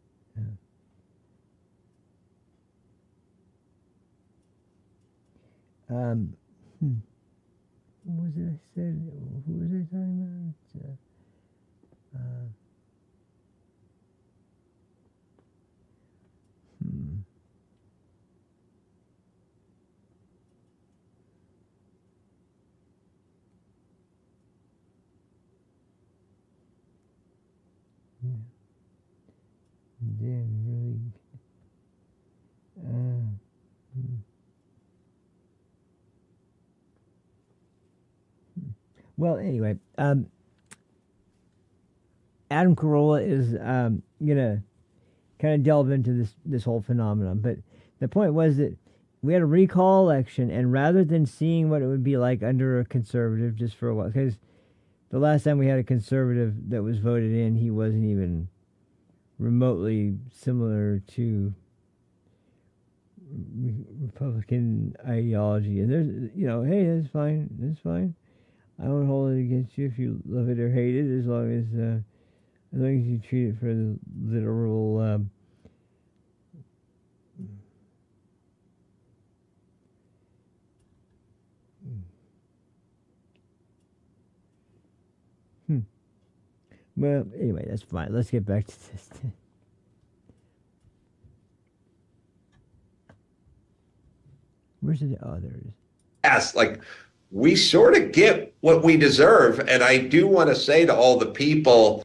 B: What was it I said? Who was I talking about? Damn, really. Well, anyway, Adam Carolla is gonna kind of delve into this whole phenomenon. But the point was that we had a recall election, and rather than seeing what it would be like under a conservative just for a while, because the last time we had a conservative that was voted in, he wasn't even remotely similar to Republican ideology. And there's, hey, that's fine. I won't hold it against you if you love it or hate it, as long as you treat it for the literal. Well, anyway, that's fine. Let's get back to this. Where's it? Oh, there it is.
A: Yes, like we sort of get what we deserve. And I do want to say to all the people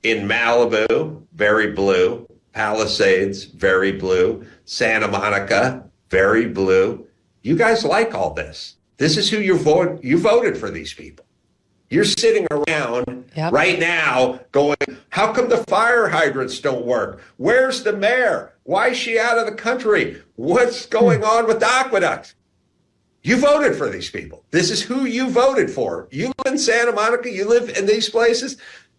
A: in Malibu, very blue, Palisades, very blue, Santa Monica, very blue. You guys like all this. This is who you voted for these people. You're sitting around right now going, how come the fire hydrants don't work? Where's the mayor? Why is she out of the country? What's going on with the aqueducts? You voted for these people. This is who you voted for. You live in Santa Monica. You live in these places.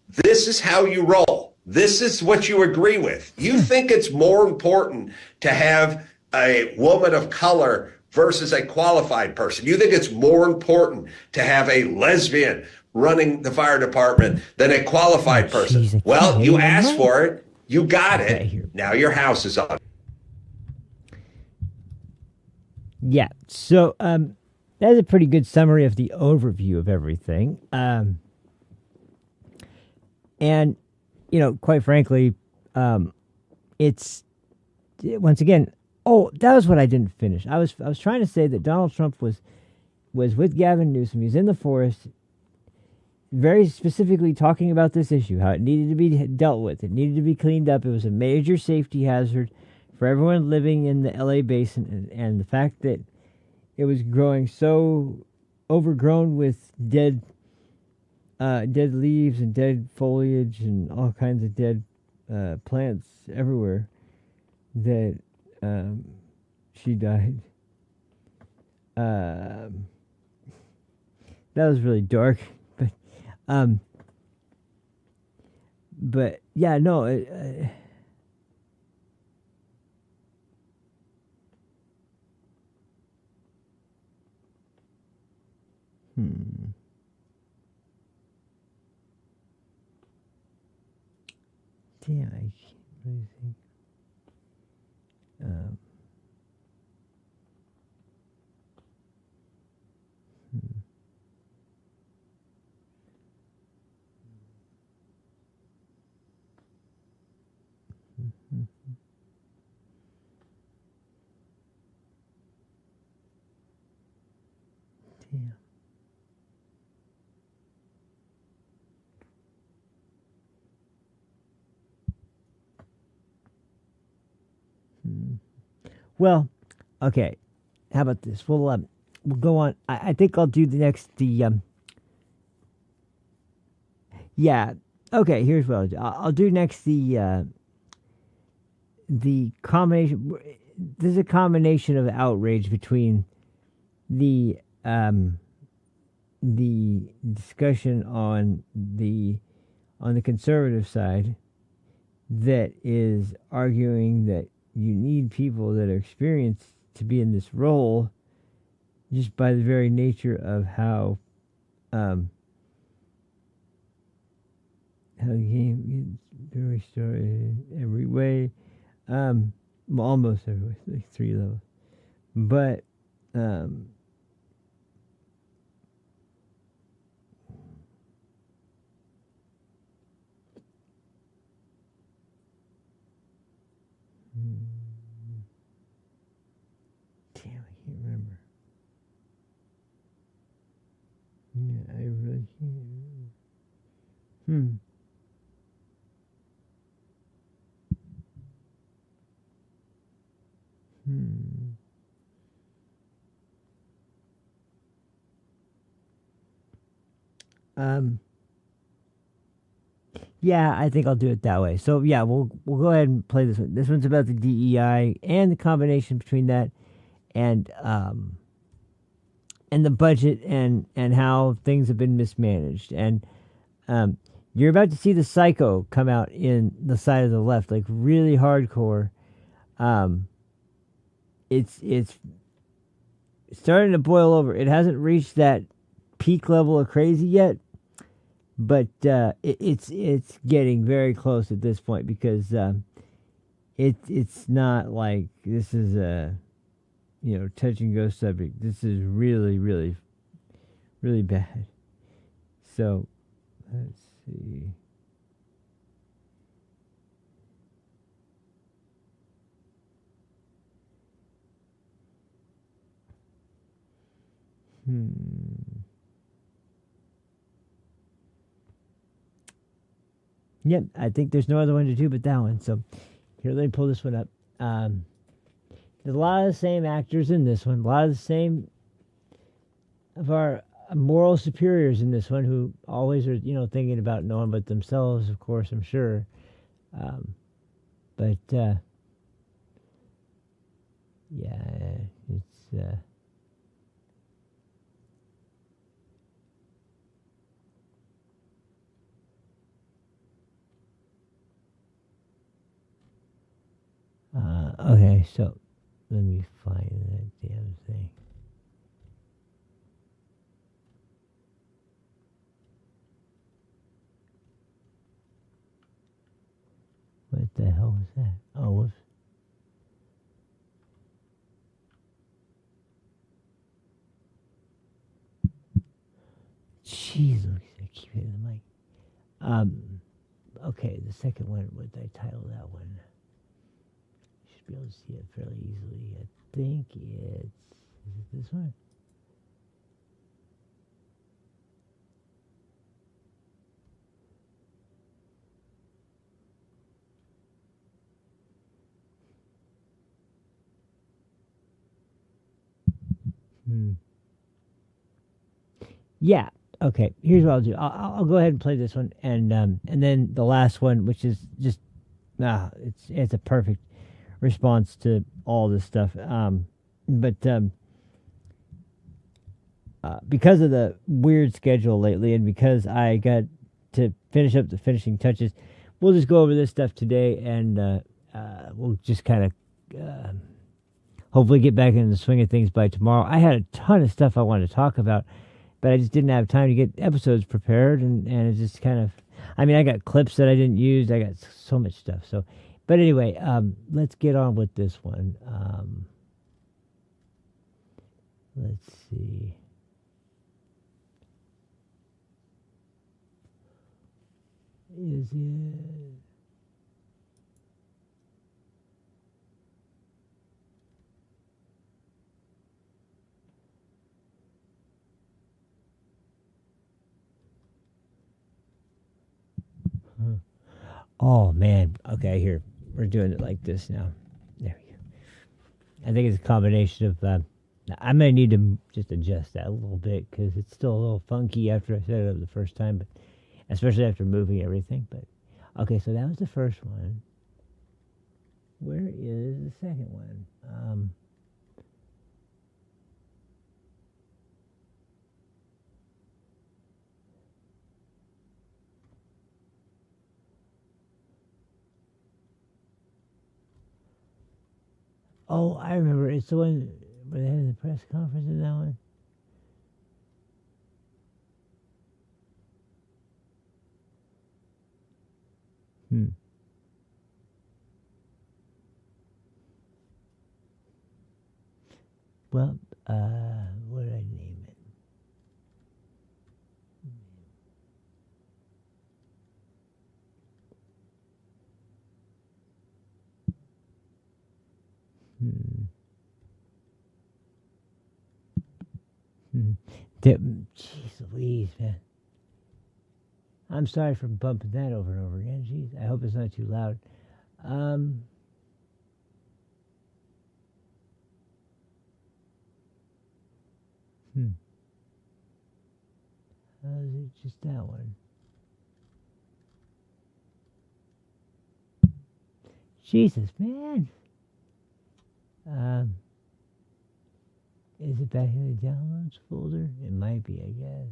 A: This is how you roll. This is what you agree with. You think it's more important to have a woman of color versus a qualified person. You think it's more important to have a lesbian running the fire department than a qualified person.
B: Geez,
A: well, you asked for it. You got it. Now your house is on.
B: Yeah. So that's a pretty good summary of the overview of everything. And, quite frankly, it's, once again, that was what I didn't finish. I was trying to say that Donald Trump was with Gavin Newsom. He was in the forest, very specifically talking about this issue, how it needed to be dealt with. It needed to be cleaned up. It was a major safety hazard for everyone living in the LA basin, and the fact that it was growing so overgrown with dead leaves and dead foliage and all kinds of dead plants everywhere that she died. That was really dark, but yeah, no. Damn, I can't really think. Damn. Well, okay. How about this? We'll go on. I think I'll do yeah. Okay. Here's what I'll do. I'll do next the combination. There's a combination of outrage between the discussion on the conservative side that is arguing that you need people that are experienced to be in this role, just by the very nature of how the game gets very started every way. Almost every way, like 3 levels. But damn, I can't remember. Yeah, I really can't remember. Yeah, I think I'll do it that way. So yeah, we'll go ahead and play this one. This one's about the DEI and the combination between that and the budget and how things have been mismanaged. And you're about to see the psycho come out in the side of the left, like really hardcore. It's starting to boil over. It hasn't reached that peak level of crazy yet, but it's getting very close at this point, because it's not like this is a touch and go subject. This is really, really, really bad. So let's see. Yep, I think there's no other one to do but that one. So here, let me pull this one up. There's a lot of the same actors in this one. A lot of the same of our moral superiors in this one, who always are, thinking about no one but themselves, of course, I'm sure. But yeah, it's okay, so let me find that damn thing. What the hell was that? Oh, whoops. Jeez, I keep hitting the mic. Okay, the second one, what did I title that one? You should be able to see it fairly easily. I think is it this one? Yeah. Okay. Here's what I'll do. I'll go ahead and play this one, and then the last one, which is just it's a perfect response to all this stuff. But because of the weird schedule lately, and because I got to finish up the finishing touches, we'll just go over this stuff today, and we'll just kind of hopefully get back into the swing of things by tomorrow. I had a ton of stuff I wanted to talk about, but I just didn't have time to get episodes prepared, and it just kind of, I got clips that I didn't use. I got so much stuff. So, but anyway, let's get on with this one. Let's see. Is it? Oh man. Okay, here. We're doing it like this now. There we go. I think it's a combination of I may need to just adjust that a little bit, because it's still a little funky after I set it up the first time, but especially after moving everything. But okay, so that was the first one. Where is the second one? Oh, I remember. It's the one where they had the press conference in that one. Well, what did I name it? Jeez Louise, man. I'm sorry for bumping that over and over again. Jeez, I hope it's not too loud. Is it just that one? Jesus, man. Is it back in the downloads folder? It might be, I guess.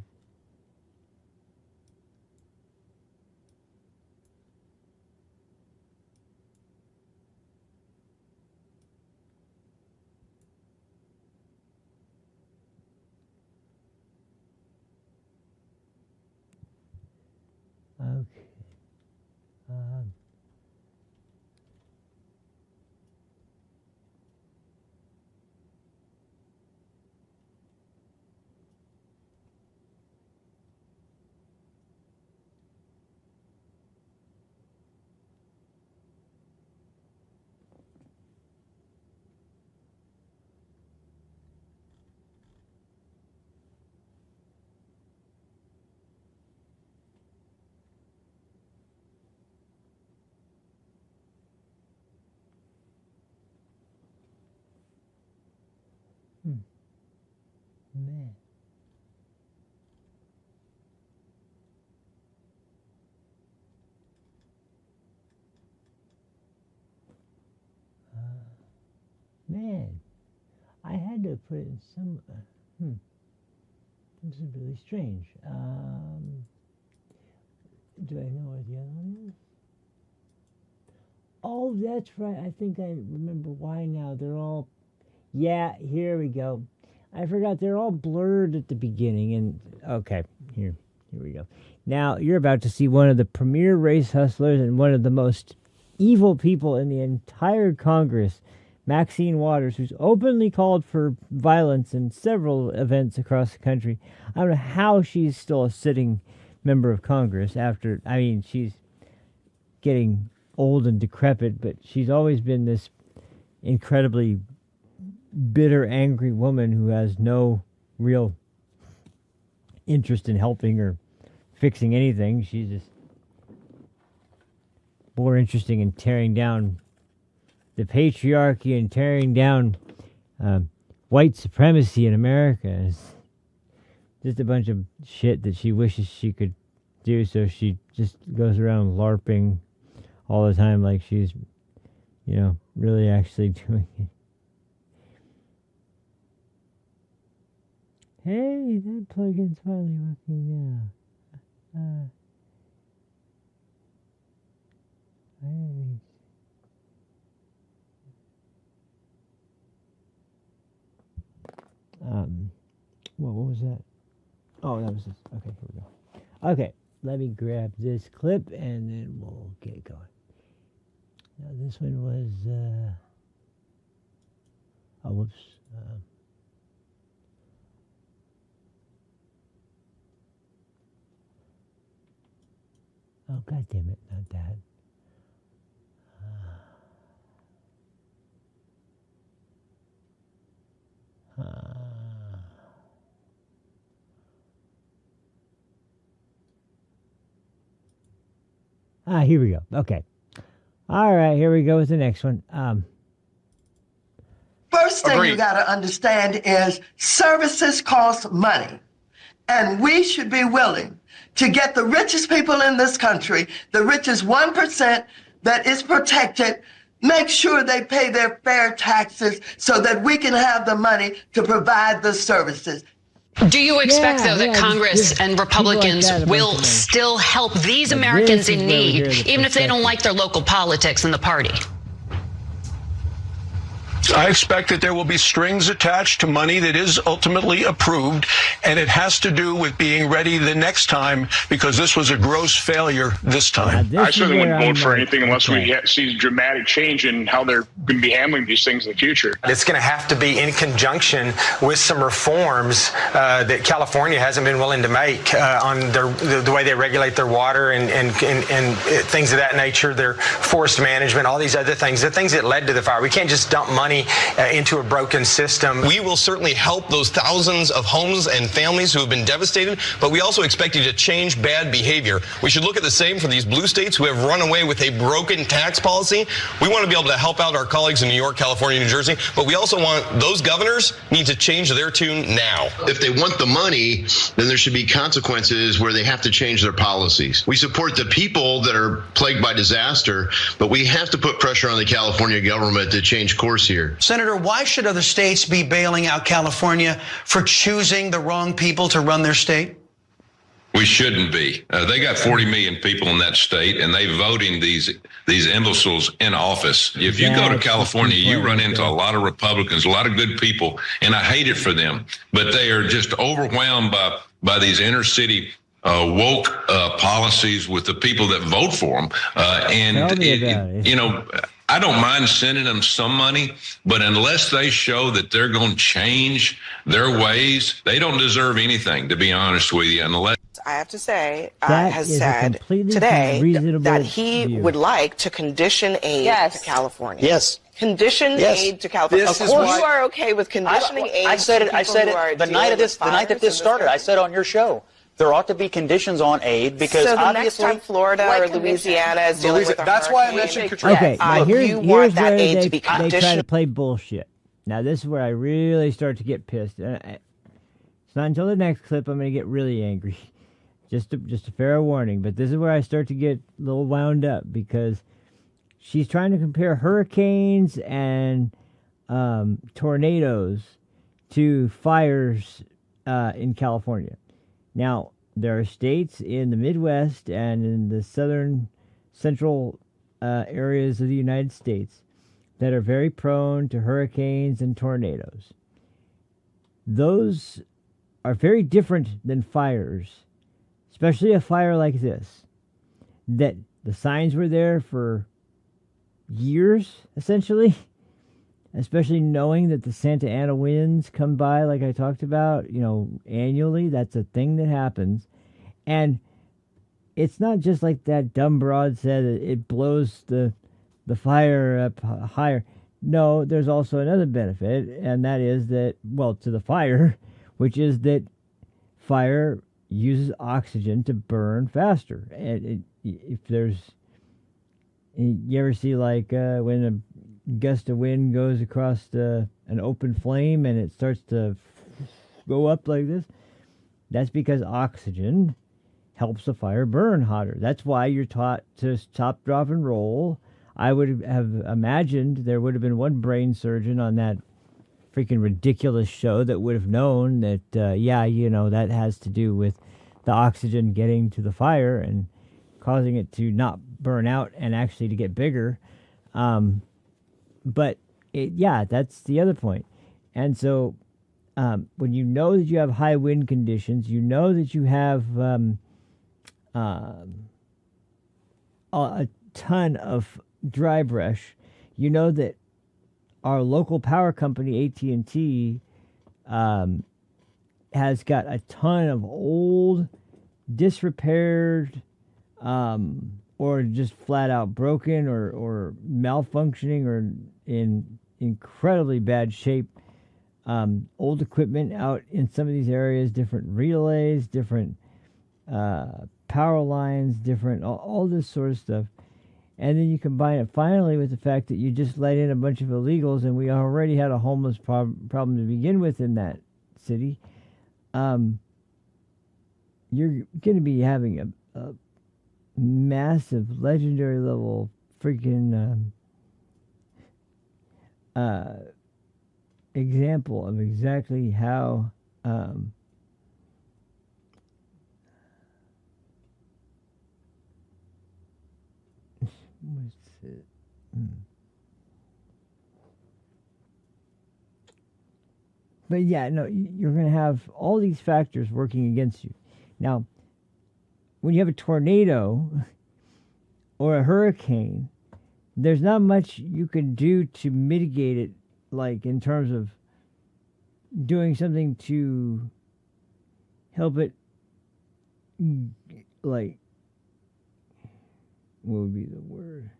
B: Okay. Man. Man, I had to put it in some. This is really strange. Do I know what the other one is? Oh, that's right. I think I remember why now. They're all. Yeah, here we go. I forgot they're all blurred at the beginning. And okay, here we go. Now you're about to see one of the premier race hustlers and one of the most evil people in the entire Congress, Maxine Waters, who's openly called for violence in several events across the country. I don't know how she's still a sitting member of Congress after, I mean, she's getting old and decrepit, but she's always been this incredibly bitter, angry woman who has no real interest in helping or fixing anything. She's just more interested in tearing down the patriarchy and tearing down white supremacy in America. It's just a bunch of shit that she wishes she could do, so she just goes around LARPing all the time like she's, really actually doing it. Hey, that plug-in's finally working now. What was that? Oh, that was this. Okay, here we go. Okay, let me grab this clip and then we'll get going. Now, this one was, oh, whoops. Oh, God damn it, not that. Here we go. Okay. All right, here we go with the next one.
K: First thing you got to understand is services cost money. And we should be willing to get the richest people in this country, the richest 1% that is protected, make sure they pay their fair taxes so that we can have the money to provide the services.
L: Do you expect, though, that Congress and Republicans will still help these Americans in need, even if they don't like their local politics and the party?
M: I expect that there will be strings attached to money that is ultimately approved, and it has to do with being ready the next time, because this was a gross failure this time.
N: I certainly wouldn't vote for anything unless we see dramatic change in how they're going to be handling these things in the future.
O: It's going to have to be in conjunction with some reforms that California hasn't been willing to make on the way they regulate their water and things of that nature, their forest management, all these other things, the things that led to the fire. We can't just dump money into a broken system.
P: We will certainly help those thousands of homes and families who have been devastated, but we also expect you to change bad behavior. We should look at the same for these blue states who have run away with a broken tax policy. We want to be able to help out our colleagues in New York, California, New Jersey, but we also want those governors need to change their tune now.
Q: If they want the money, then there should be consequences where they have to change their policies. We support the people that are plagued by disaster, but we have to put pressure on the California government to change course here.
R: Senator, why should other states be bailing out California for choosing the wrong people to run their state?
S: We shouldn't be. They got 40 million people in that state, and they voting these imbeciles in office. If you go to California, you run into a lot of Republicans, a lot of good people, and I hate it for them. But they are just overwhelmed by these inner city woke policies with the people that vote for them. I don't mind sending them some money, but unless they show that they're going to change their ways, they don't deserve anything, to be honest with you. Unless
T: I have to say,
B: That
T: has
B: is a
T: said
B: completely
T: today
B: reasonable
T: that he
B: view.
T: would like to condition aid to California.
U: Yes.
T: Condition
U: Yes.
T: aid to California.
U: This
T: Of
U: is
T: course,
U: why-
T: you are okay with conditioning aid.
U: I said
T: to
U: it. I
T: people
U: said
T: who are
U: it the night of
T: dealing
U: this.
T: with
U: The night that
T: fires
U: this
T: in
U: started. I said on your show there ought to be conditions on aid because
T: so the next
U: obviously
T: time Florida or Louisiana is dealing with a
U: that's why I
T: hurricane,
U: mentioned Katrina.
B: Okay, now
T: you
B: here's
T: want that
B: where
T: aid
B: they
T: to be
B: try to
T: conditioned.
B: play bullshit. Now this is where I really start to get pissed. It's not until the next clip I'm going to get really angry. Just a fair warning. But this is where I start to get a little wound up because she's trying to compare hurricanes and tornadoes to fires in California. Now, there are states in the Midwest and in the central areas of the United States that are very prone to hurricanes and tornadoes. Those are very different than fires, especially a fire like this, that the signs were there for years, essentially, especially knowing that the Santa Ana winds come by, like I talked about, annually. That's a thing that happens. And it's not just like that dumb broad said, it blows the fire up higher. No, there's also another benefit, and that is that, to the fire, which is that fire uses oxygen to burn faster. And if there's, you ever see like when a gust of wind goes across an open flame and it starts to go up like this, that's because oxygen helps the fire burn hotter. That's why you're taught to stop, drop, and roll. I would have imagined there would have been one brain surgeon on that freaking ridiculous show that would have known that, that has to do with the oxygen getting to the fire and causing it to not burn out and actually to get bigger. But that's the other point. And so when you know that you have high wind conditions, you know that you have a ton of dry brush, you know that our local power company, AT&T, has got a ton of old, disrepaired, or just flat out broken or malfunctioning or in incredibly bad shape old equipment out in some of these areas, different relays, different power lines, different all this sort of stuff. And then you combine it finally with the fact that you just let in a bunch of illegals, and we already had a homeless problem to begin with in that city. You're going to be having a massive, legendary level freaking example of exactly how what's it? But yeah, no, you're going to have all these factors working against you. Now, when you have a tornado or a hurricane, there's not much you can do to mitigate it, like in terms of doing something to help it, like, what would be the word?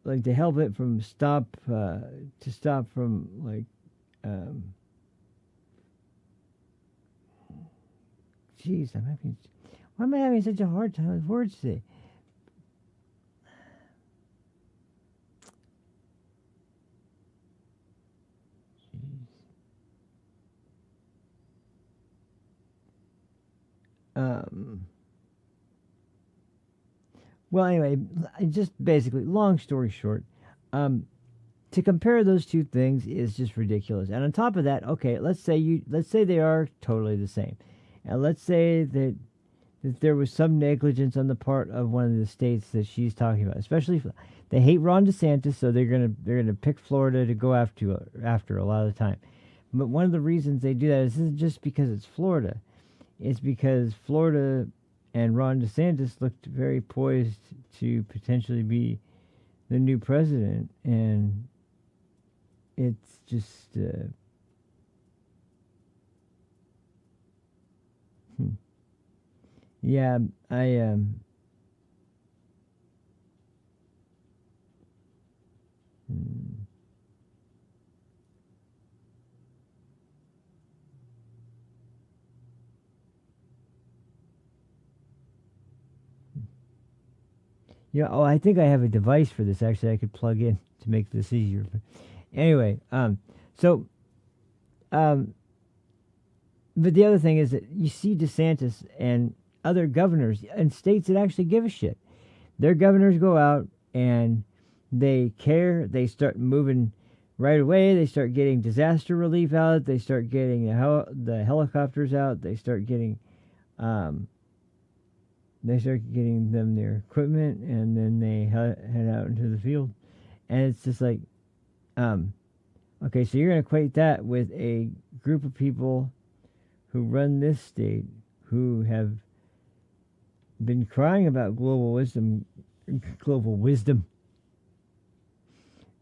B: Like to help it from stop from like, jeez, why am I having such a hard time with words today? Well, anyway, just basically, long story short, to compare those two things is just ridiculous. And on top of that, okay, let's say they are totally the same, and let's say that there was some negligence on the part of one of the states that she's talking about. Especially, they hate Ron DeSantis, so they're gonna pick Florida to go after a lot of the time. But one of the reasons they do that isn't just because it's Florida. It's because Florida and Ron DeSantis looked very poised to potentially be the new president, and it's just yeah, yeah. Oh, I think I have a device for this. Actually, I could plug in to make this easier. But anyway, but the other thing is that you see DeSantis and other governors in states that actually give a shit. Their governors go out and they care. They start moving right away. They start getting disaster relief out. They start getting the helicopters out. They start getting them their equipment, and then they head out into the field. And it's just like, okay, so you're going to equate that with a group of people who run this state who have been crying about global wisdom.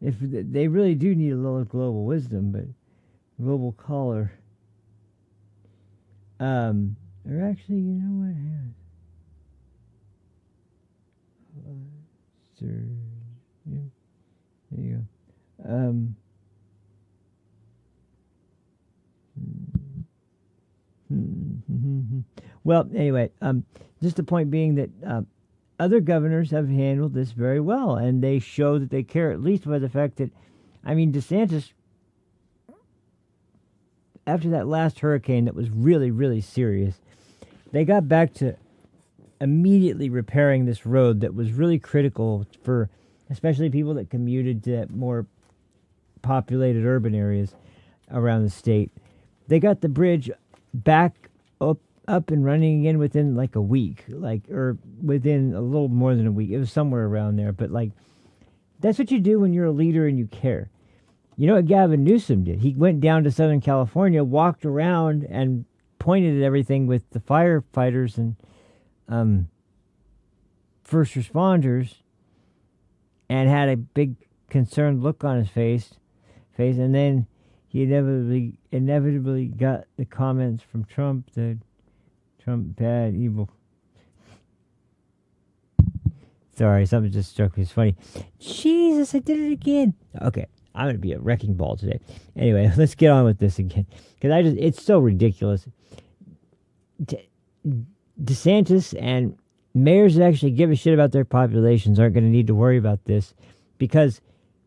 B: If they really do need a little global wisdom, but global color. Or actually, you know what? Hang on. Yeah, there you go. Well, anyway, just the point being that other governors have handled this very well, and they show that they care, at least by the fact that, I mean, DeSantis, after that last hurricane that was really, really serious, they got back to immediately repairing this road that was really critical for especially people that commuted to more populated urban areas around the state. They got the bridge back up and running again within like a week, or within a little more than a week. It was somewhere around there, but that's what you do when you're a leader and you care. You know what Gavin Newsom did? He went down to Southern California, walked around, and pointed at everything with the firefighters and first responders, and had a big concerned look on his face, and then he inevitably got the comments from Trump that Trump bad, evil. Sorry, something just struck me as funny. Jesus, I did it again. Okay, I'm gonna be a wrecking ball today. Anyway, let's get on with this again, because it's so ridiculous. DeSantis and mayors that actually give a shit about their populations aren't going to need to worry about this, because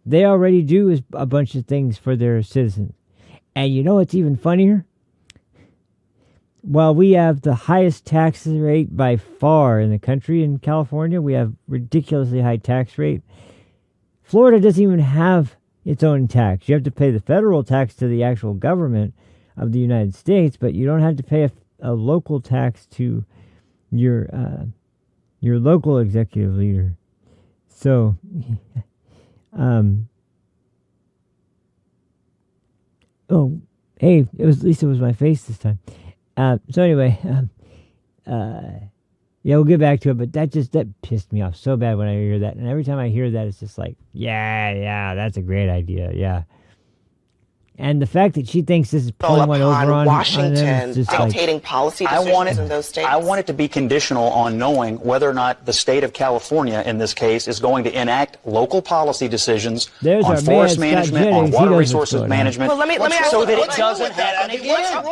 B: they already do a bunch of things for their citizens. And you know what's even funnier? While we have the highest tax rate by far in the country in California, we have ridiculously high tax rate. Florida doesn't even have its own tax. You have to pay the federal tax to the actual government of the United States, but you don't have to pay a local tax to your local executive leader. So, Oh, hey, at least it was my face this time. So anyway, yeah, we'll get back to it, but that pissed me off so bad when I hear that. And every time I hear that, it's just like, yeah, that's a great idea, yeah. And the fact that she thinks this is pulling one over on
T: Washington dictating
B: like,
T: policy decisions in those states.
U: I want it to be conditional on knowing whether or not the state of California, in this case, is going to enact local policy decisions on forest management, on water resources management,
T: well, let me ask
U: so that it doesn't happen again.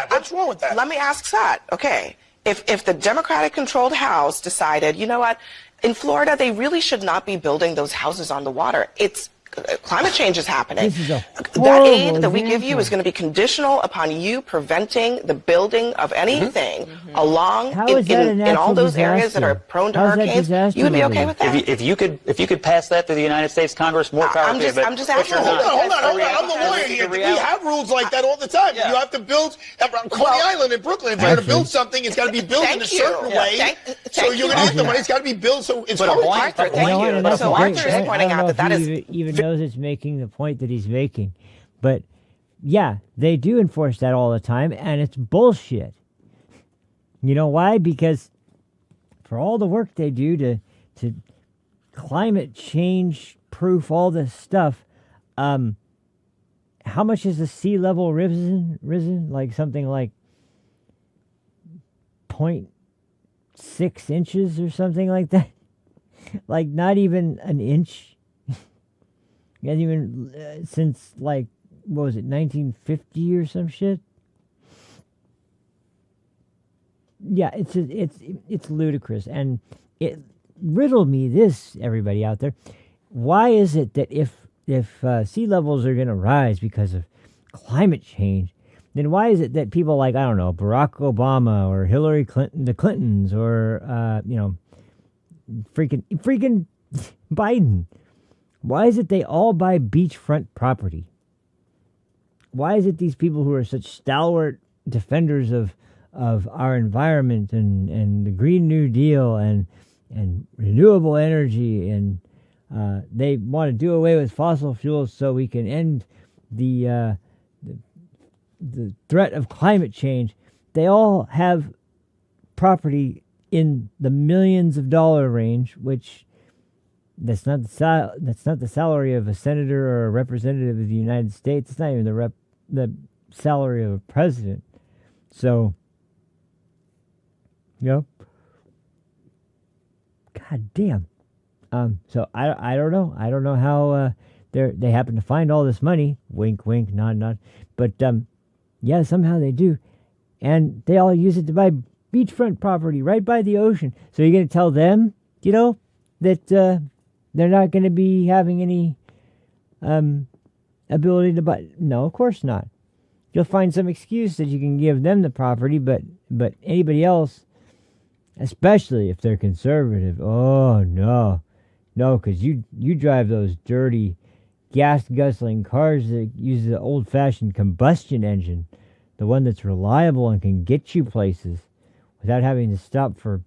T: What's wrong with that? Let me ask Sat. Okay, if the Democratic-controlled House decided, you know what, in Florida they really should not be building those houses on the water. Climate change is happening. That aid that we give you is going to be conditional upon you preventing the building of anything along in all those areas that are prone to hurricanes. You would be okay with that?
U: If you could pass that through the United States Congress, more power to you.
T: I'm just asking.
H: Hold on. I'm the lawyer here. We have rules like that all the time. You have to build Coney Island in Brooklyn. If you're going to build something, it's got to be built in a certain way. So you're going to get the money. It's got to be built so it's
T: Arthur, thank you. So Arthur is pointing out that is
B: even knows it's making the point that he's making. But yeah, they do enforce that all the time, and it's bullshit. You know why? Because for all the work they do to climate change proof all this stuff, how much has the sea level risen? Like something like 0.6 inches or something like that. Like not even an inch. And even since, like, what was it, 1950 or some shit? Yeah, it's ludicrous. And it riddled me this, everybody out there. Why is it that if sea levels are going to rise because of climate change, then why is it that people like, I don't know, Barack Obama or Hillary Clinton, the Clintons, or, freaking Biden, why is it they all buy beachfront property? Why is it these people who are such stalwart defenders of our environment and the Green New Deal and renewable energy and they want to do away with fossil fuels so we can end the threat of climate change? They all have property in the millions of dollar range, which that's not the salary of a senator or a representative of the United States. It's not even the salary of a president. So, you know, god damn. So I don't know. I don't know how they happen to find all this money. Wink, wink, nod, nod. But yeah, somehow they do, and they all use it to buy beachfront property right by the ocean. So you're going to tell them, you know, that they're not going to be having any ability to buy? No, of course not. You'll find some excuse that you can give them the property, but anybody else, especially if they're conservative, oh no, because you drive those dirty gas-guzzling cars that use the old-fashioned combustion engine, the one that's reliable and can get you places without having to stop for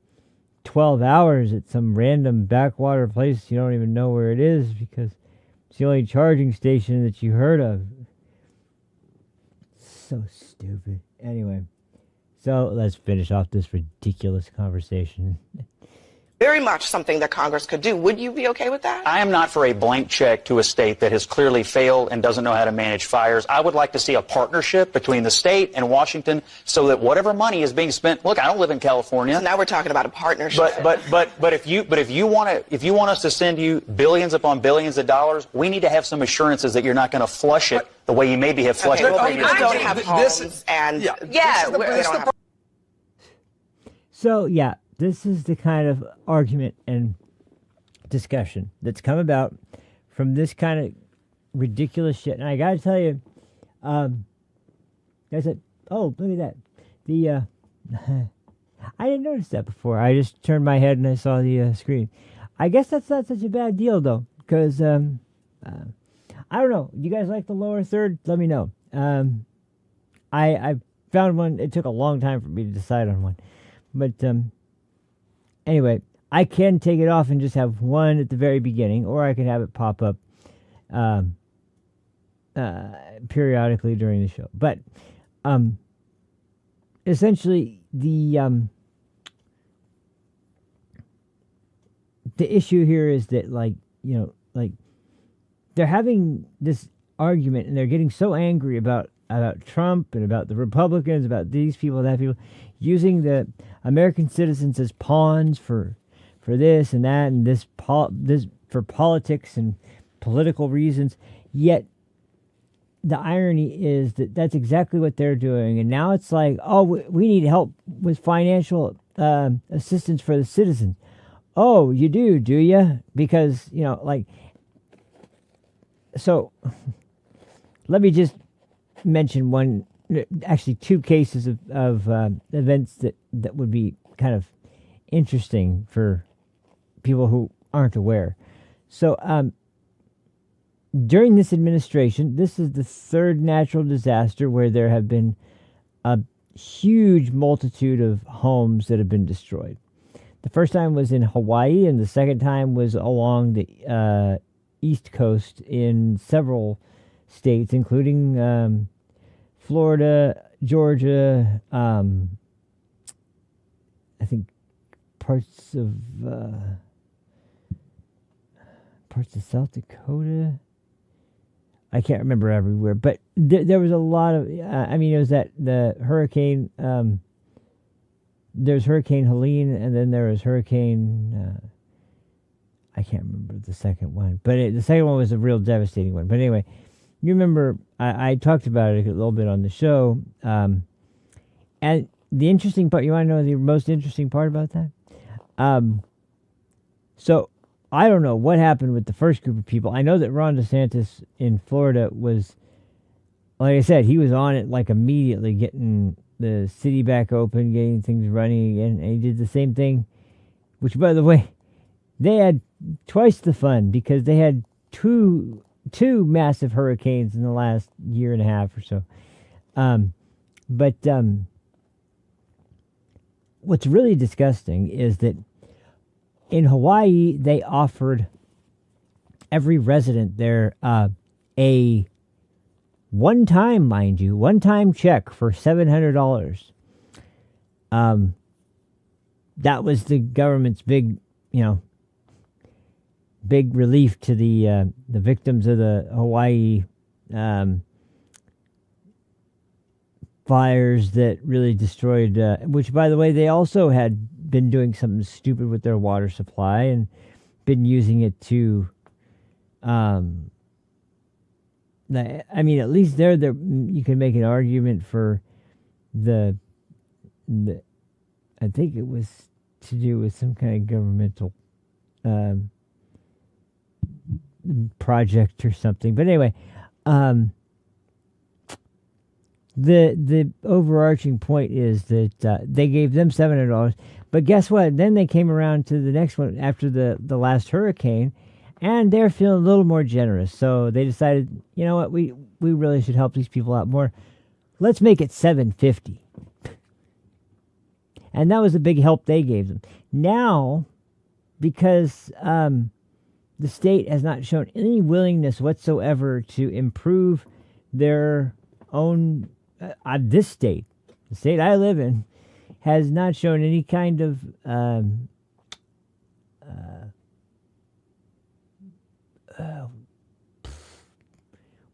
B: 12 hours at some random backwater place you don't even know where it is because it's the only charging station that you heard of. So stupid. Anyway, so let's finish off this ridiculous conversation.
T: Very much something that Congress could do. Would you be okay with that?
U: I am not for a blank check to a state that has clearly failed and doesn't know how to manage fires. I would like to see a partnership between the state and Washington so that whatever money is being spent. Look, I don't live in California.
T: So now we're talking about a partnership.
U: But if you want us to send you billions upon billions of dollars, we need to have some assurances that you're not going to flush it the way you maybe have flushed it.
T: Well, people don't have homes, and
B: So yeah. This is the kind of argument and discussion that's come about from this kind of ridiculous shit. And I got to tell you, I said, oh, look at that. I didn't notice that before. I just turned my head and I saw the screen. I guess that's not such a bad deal, though, because I don't know. You guys like the lower third? Let me know. I found one. It took a long time for me to decide on one. But anyway, I can take it off and just have one at the very beginning, or I can have it pop up periodically during the show. But essentially, the issue here is that, like, they're having this argument and they're getting so angry about Trump and about the Republicans, about these people, that people, using the American citizens as pawns for this and that and this for politics and political reasons. Yet the irony is that that's exactly what they're doing. And now it's like, oh, we need help with financial assistance for the citizens. Oh, you do you? Because, so let me just mention two cases of events that would be kind of interesting for people who aren't aware. So during this administration, this is the third natural disaster where there have been a huge multitude of homes that have been destroyed. The first time was in Hawaii, and the second time was along the East Coast in several states, including Florida, Georgia, I think parts of South Dakota. I can't remember everywhere, but there was a lot of. It was the hurricane. There's Hurricane Helene, and then there was Hurricane. I can't remember the second one, but the second one was a real devastating one. But anyway, you remember I talked about it a little bit on the show, and the interesting part. You want to know the most interesting part about that? So I don't know what happened with the first group of people. I know that Ron DeSantis in Florida was, like I said, he was on it like immediately, getting the city back open, getting things running again, and he did the same thing, which, by the way, they had twice the fun because they had two massive hurricanes in the last year and a half or so. But what's really disgusting is that in Hawaii, they offered every resident there a one-time check for $700. That was the government's big relief to the victims of the Hawaii fires that really destroyed. Which, by the way, they also had been doing something stupid with their water supply and been using it to. At least there you can make an argument for the. I think it was to do with some kind of governmental project or something. But anyway, the overarching point is that they gave them $700, but guess what? Then they came around to the next one after the last hurricane, and they're feeling a little more generous. So they decided, you know what, we really should help these people out more. Let's make it $750. And that was a big help they gave them. Now, because the state has not shown any willingness whatsoever to improve their own, this state, the state I live in, has not shown any kind of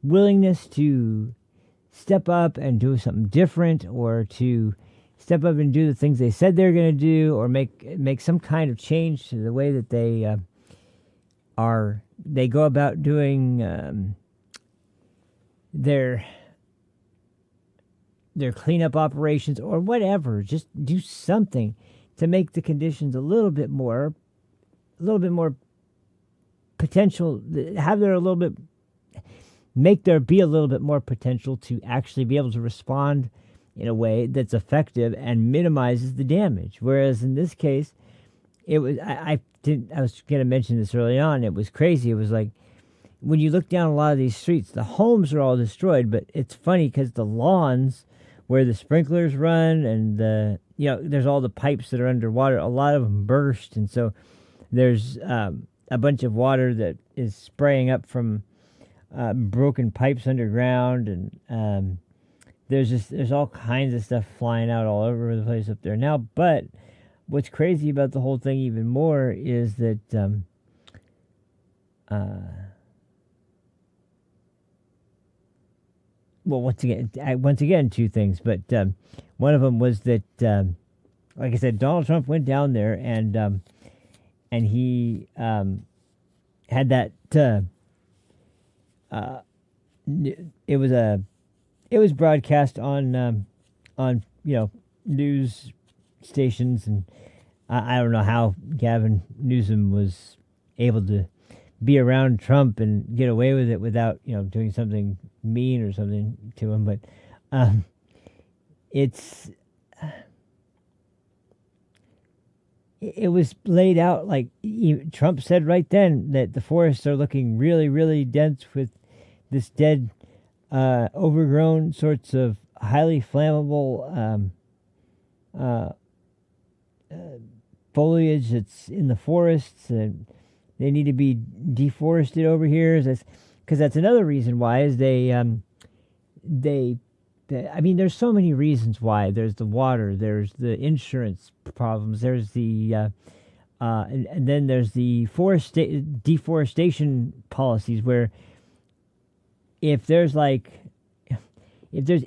B: willingness to step up and do something different, or to step up and do the things they said they're going to do, or make some kind of change to the way that they go about doing their cleanup operations or whatever. Just do something to make the conditions a little bit more potential. Make there be a little bit more potential to actually be able to respond in a way that's effective and minimizes the damage. Whereas in this case, it was I was going to mention this early on. It was crazy. It was like when you look down a lot of these streets, the homes are all destroyed, but it's funny because the lawns where the sprinklers run and there's all the pipes that are underwater, a lot of them burst, and so there's a bunch of water that is spraying up from broken pipes underground, and there's all kinds of stuff flying out all over the place up there now. But what's crazy about the whole thing even more is that well, once again, two things. But one of them was that, like I said, Donald Trump went down there and he had that. It was broadcast on news stations, and I don't know how Gavin Newsom was able to be around Trump and get away with it without doing something mean or something to him, but it was laid out like Trump said right then that the forests are looking really, really dense with this dead, overgrown sorts of highly flammable foliage that's in the forests, and they need to be deforested over here. Because that's another reason why is I mean, there's so many reasons why. There's the water, there's the insurance problems, there's the and then there's the deforestation policies where if there's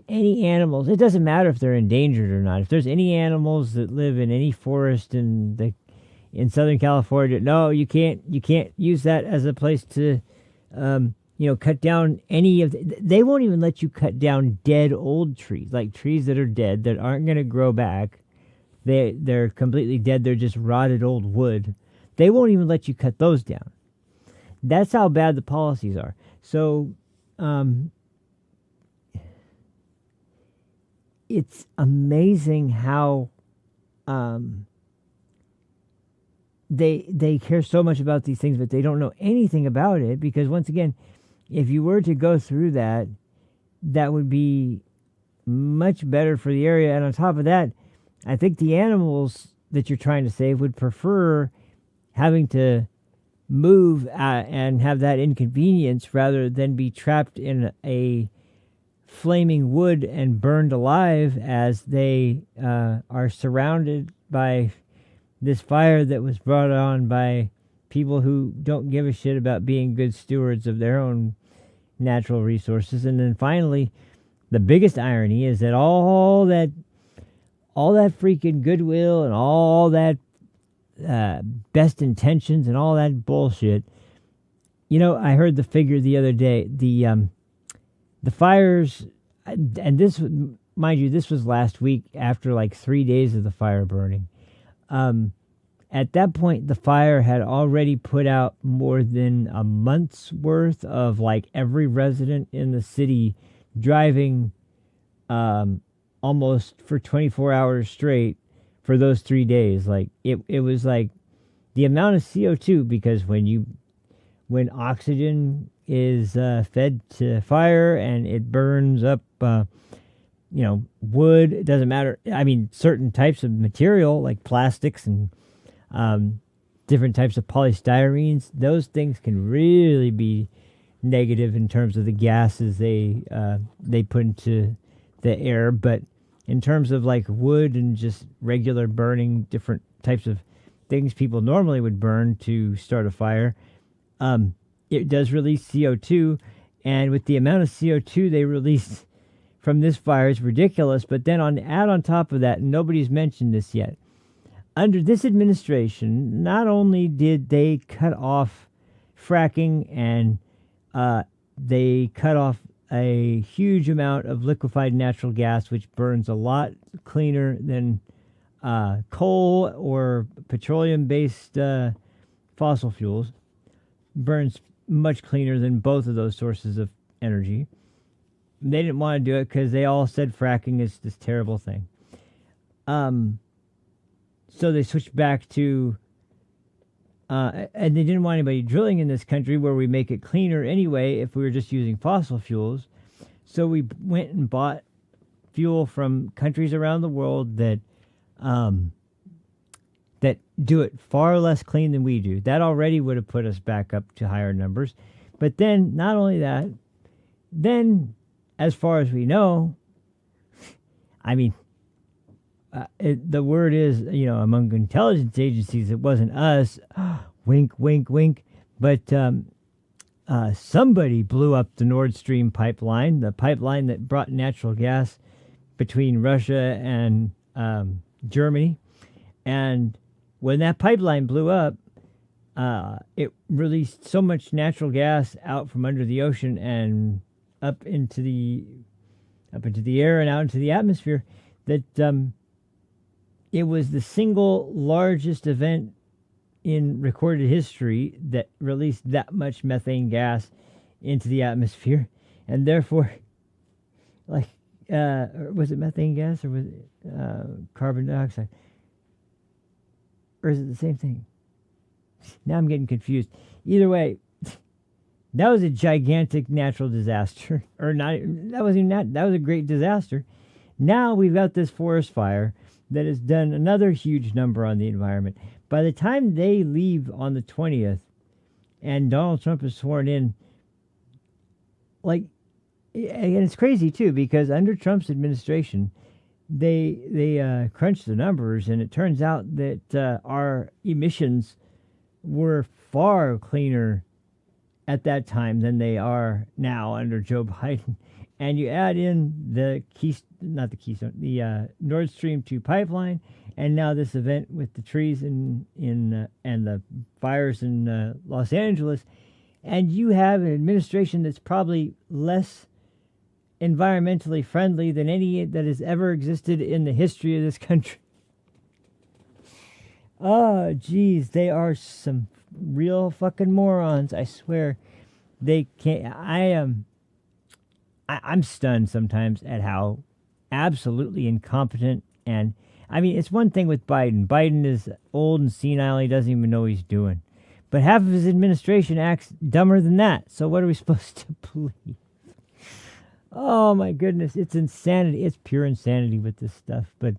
B: any animals, it doesn't matter if they're endangered or not. If there's any animals that live in any forest in Southern California, no, you can't use that as a place to cut down any of they won't even let you cut down dead old trees, like trees that are dead that aren't going to grow back. They're completely dead. They're just rotted old wood. They won't even let you cut those down. That's how bad the policies are. So it's amazing how they care so much about these things, but they don't know anything about it, because once again, if you were to go through that would be much better for the area. And on top of that, I think the animals that you're trying to save would prefer having to move and have that inconvenience rather than be trapped in a flaming wood and burned alive as they are surrounded by this fire that was brought on by people who don't give a shit about being good stewards of their own natural resources. And then finally, the biggest irony is that all that freaking goodwill and all that best intentions and all that bullshit. I heard the figure the other day. The fires, and this, mind you, this was last week after like 3 days of the fire burning. At that point, the fire had already put out more than a month's worth of like every resident in the city driving almost for 24 hours straight for those 3 days. Like it was like the amount of CO2, because when oxygen is fed to fire and it burns up wood, it doesn't matter. I mean, certain types of material like plastics and different types of polystyrenes, those things can really be negative in terms of the gases they put into the air. But in terms of like wood and just regular burning, different types of things people normally would burn to start a fire, it does release CO2. And with the amount of CO2 they release from this fire is ridiculous. But then add on top of that, and nobody's mentioned this yet, under this administration, not only did they cut off fracking and they cut off a huge amount of liquefied natural gas, which burns a lot cleaner than coal or petroleum-based fossil fuels, burns much cleaner than both of those sources of energy. They didn't want to do it because they all said fracking is this terrible thing. So they switched back to, and they didn't want anybody drilling in this country where we make it cleaner anyway if we were just using fossil fuels. So we went and bought fuel from countries around the world that do it far less clean than we do. That already would have put us back up to higher numbers. But then, not only that, then, as far as we know, I mean, the word is, among intelligence agencies, it wasn't us, wink, wink, wink, but somebody blew up the Nord Stream pipeline, the pipeline that brought natural gas between Russia and Germany. And when that pipeline blew up, it released so much natural gas out from under the ocean and up into the air and out into the atmosphere that it was the single largest event in recorded history that released that much methane gas into the atmosphere. And therefore, was it methane gas or was it carbon dioxide? Or is it the same thing? Now I'm getting confused. Either way, that was a gigantic natural disaster. Or not, that wasn't even that was a great disaster. Now we've got this forest fire that has done another huge number on the environment. By the time they leave on the 20th and Donald Trump is sworn in, and it's crazy too, because under Trump's administration, they crunched the numbers, and it turns out that our emissions were far cleaner at that time than they are now under Joe Biden. And you add in the Nord Stream 2 pipeline, and now this event with the trees and the fires in Los Angeles, and you have an administration that's probably less environmentally friendly than any that has ever existed in the history of this country. Oh, geez, they are some real fucking morons. I swear, they can't. I'm stunned sometimes at how absolutely incompetent. And I mean, it's one thing with Biden. Biden is old and senile. He doesn't even know what he's doing. But half of his administration acts dumber than that. So what are we supposed to believe? Oh my goodness, it's insanity. It's pure insanity with this stuff. But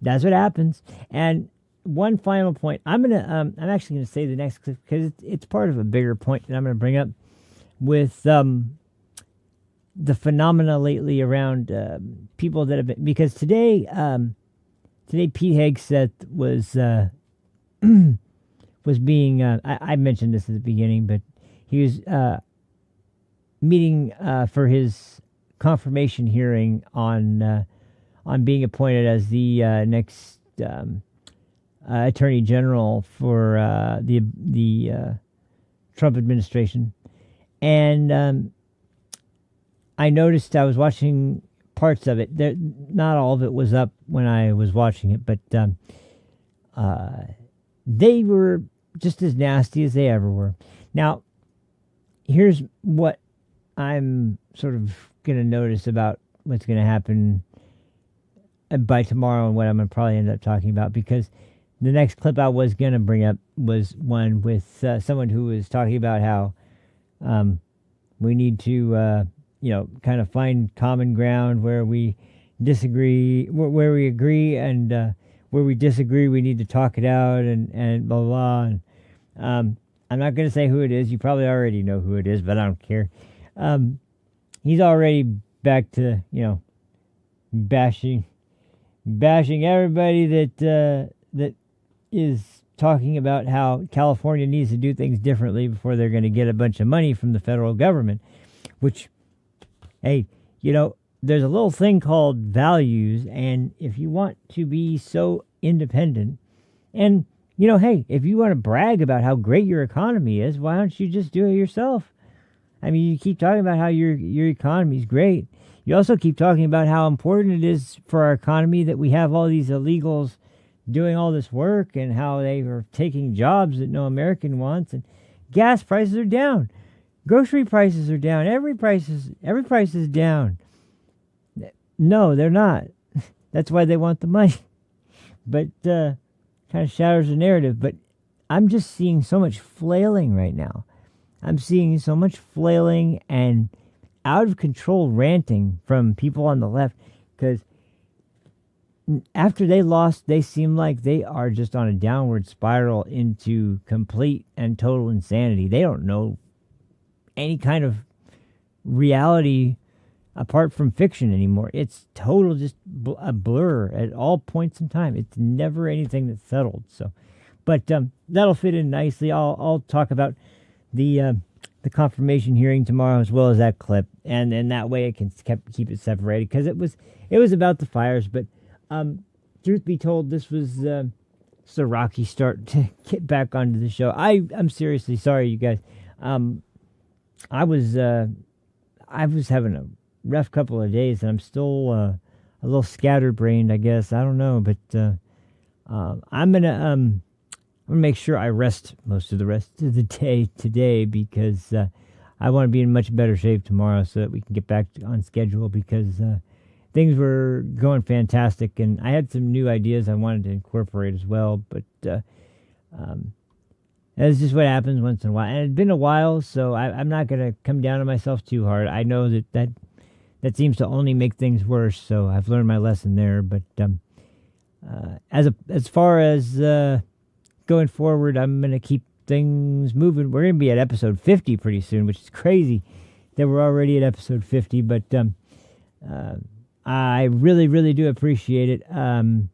B: that's what happens. And one final point. I'm actually gonna say the next clip because it's part of a bigger point that I'm gonna bring up with the phenomena lately around people that have been, because today Pete Hegseth was being I mentioned this at the beginning, but he was meeting for his confirmation hearing on being appointed as the next Attorney General for the Trump administration. And I noticed, I was watching parts of it. Not all of it was up when I was watching it, but they were just as nasty as they ever were. Now, here's what I'm sort of going to notice about what's going to happen by tomorrow and what I'm going to probably end up talking about, because the next clip I was going to bring up was one with someone who was talking about how we need to kind of find common ground where we disagree, where we agree, and where we disagree, we need to talk it out, and blah, blah, blah. And I'm not going to say who it is. You probably already know who it is, but I don't care. He's already back to, bashing everybody that is talking about how California needs to do things differently before they're going to get a bunch of money from the federal government, which, hey, there's a little thing called values, and if you want to be so independent, and, hey, if you want to brag about how great your economy is, why don't you just do it yourself? I mean, you keep talking about how your economy is great. You also keep talking about how important it is for our economy that we have all these illegals doing all this work, and how they are taking jobs that no American wants, and gas prices are down. Grocery prices are down. Every price is down. No, they're not. That's why they want the money. But kind of shatters the narrative. But I'm just seeing so much flailing right now. I'm seeing so much flailing and out of control ranting from people on the left, because after they lost, they seem like they are just on a downward spiral into complete and total insanity. They don't know any kind of reality apart from fiction anymore. It's total just a blur at all points in time. It's never anything that's settled. So, but that'll fit in nicely. I'll talk about the confirmation hearing tomorrow as well as that clip, and that way I can keep it separated, because it was about the fires. But truth be told, this was a rocky start to get back onto the show. I'm seriously sorry, you guys. I was having a rough couple of days, and I'm still a little scatterbrained, I guess. I don't know, but I'm gonna make sure I rest most of the rest of the day today, because I want to be in much better shape tomorrow so that we can get back on schedule, because things were going fantastic, and I had some new ideas I wanted to incorporate as well, but that's just what happens once in a while. And it's been a while, so I'm not going to come down on myself too hard. I know that seems to only make things worse, so I've learned my lesson there. But as far as going forward, I'm going to keep things moving. We're going to be at episode 50 pretty soon, which is crazy that we're already at episode 50. But I really, really do appreciate it. I'm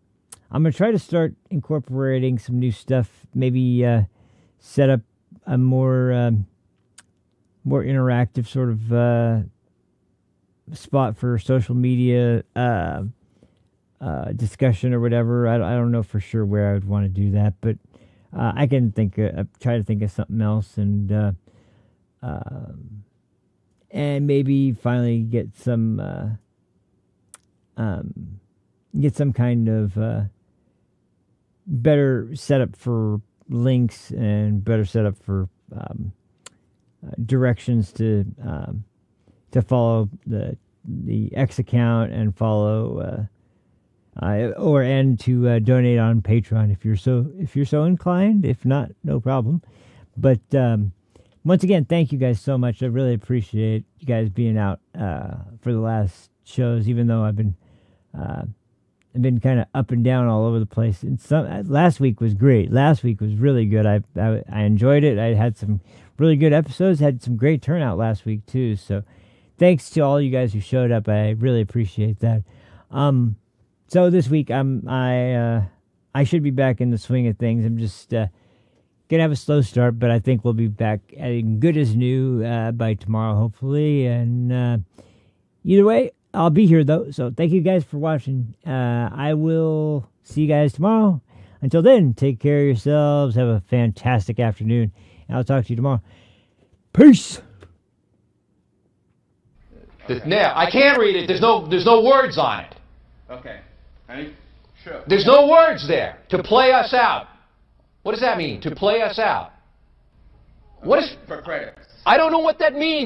B: going to try to start incorporating some new stuff, maybe set up a more interactive sort of spot for social media discussion or whatever. I don't know for sure where I would want to do that, but I can try to think of something else, and maybe finally get some kind of better setup for links, and better setup for directions to follow the X account, and follow to donate on Patreon if you're so inclined. If not, no problem. But once again, thank you guys so much. I really appreciate you guys being out for the last shows, even though I've been kind of up and down all over the place. And last week was great. Last week was really good. I enjoyed it. I had some really good episodes. Had some great turnout last week too. So thanks to all you guys who showed up. I really appreciate that. So this week I should be back in the swing of things. I'm just gonna have a slow start, but I think we'll be back at good as new by tomorrow, hopefully. And either way, I'll be here though. So thank you guys for watching. I will see you guys tomorrow. Until then, take care of yourselves. Have a fantastic afternoon, and I'll talk to you tomorrow. Peace.
D: Now, I can't read it. There's no words on it.
V: Okay. Sure.
D: There's no words there. To play us out. What does that mean? To play us out. What is?
V: For credit.
D: I don't know what that means.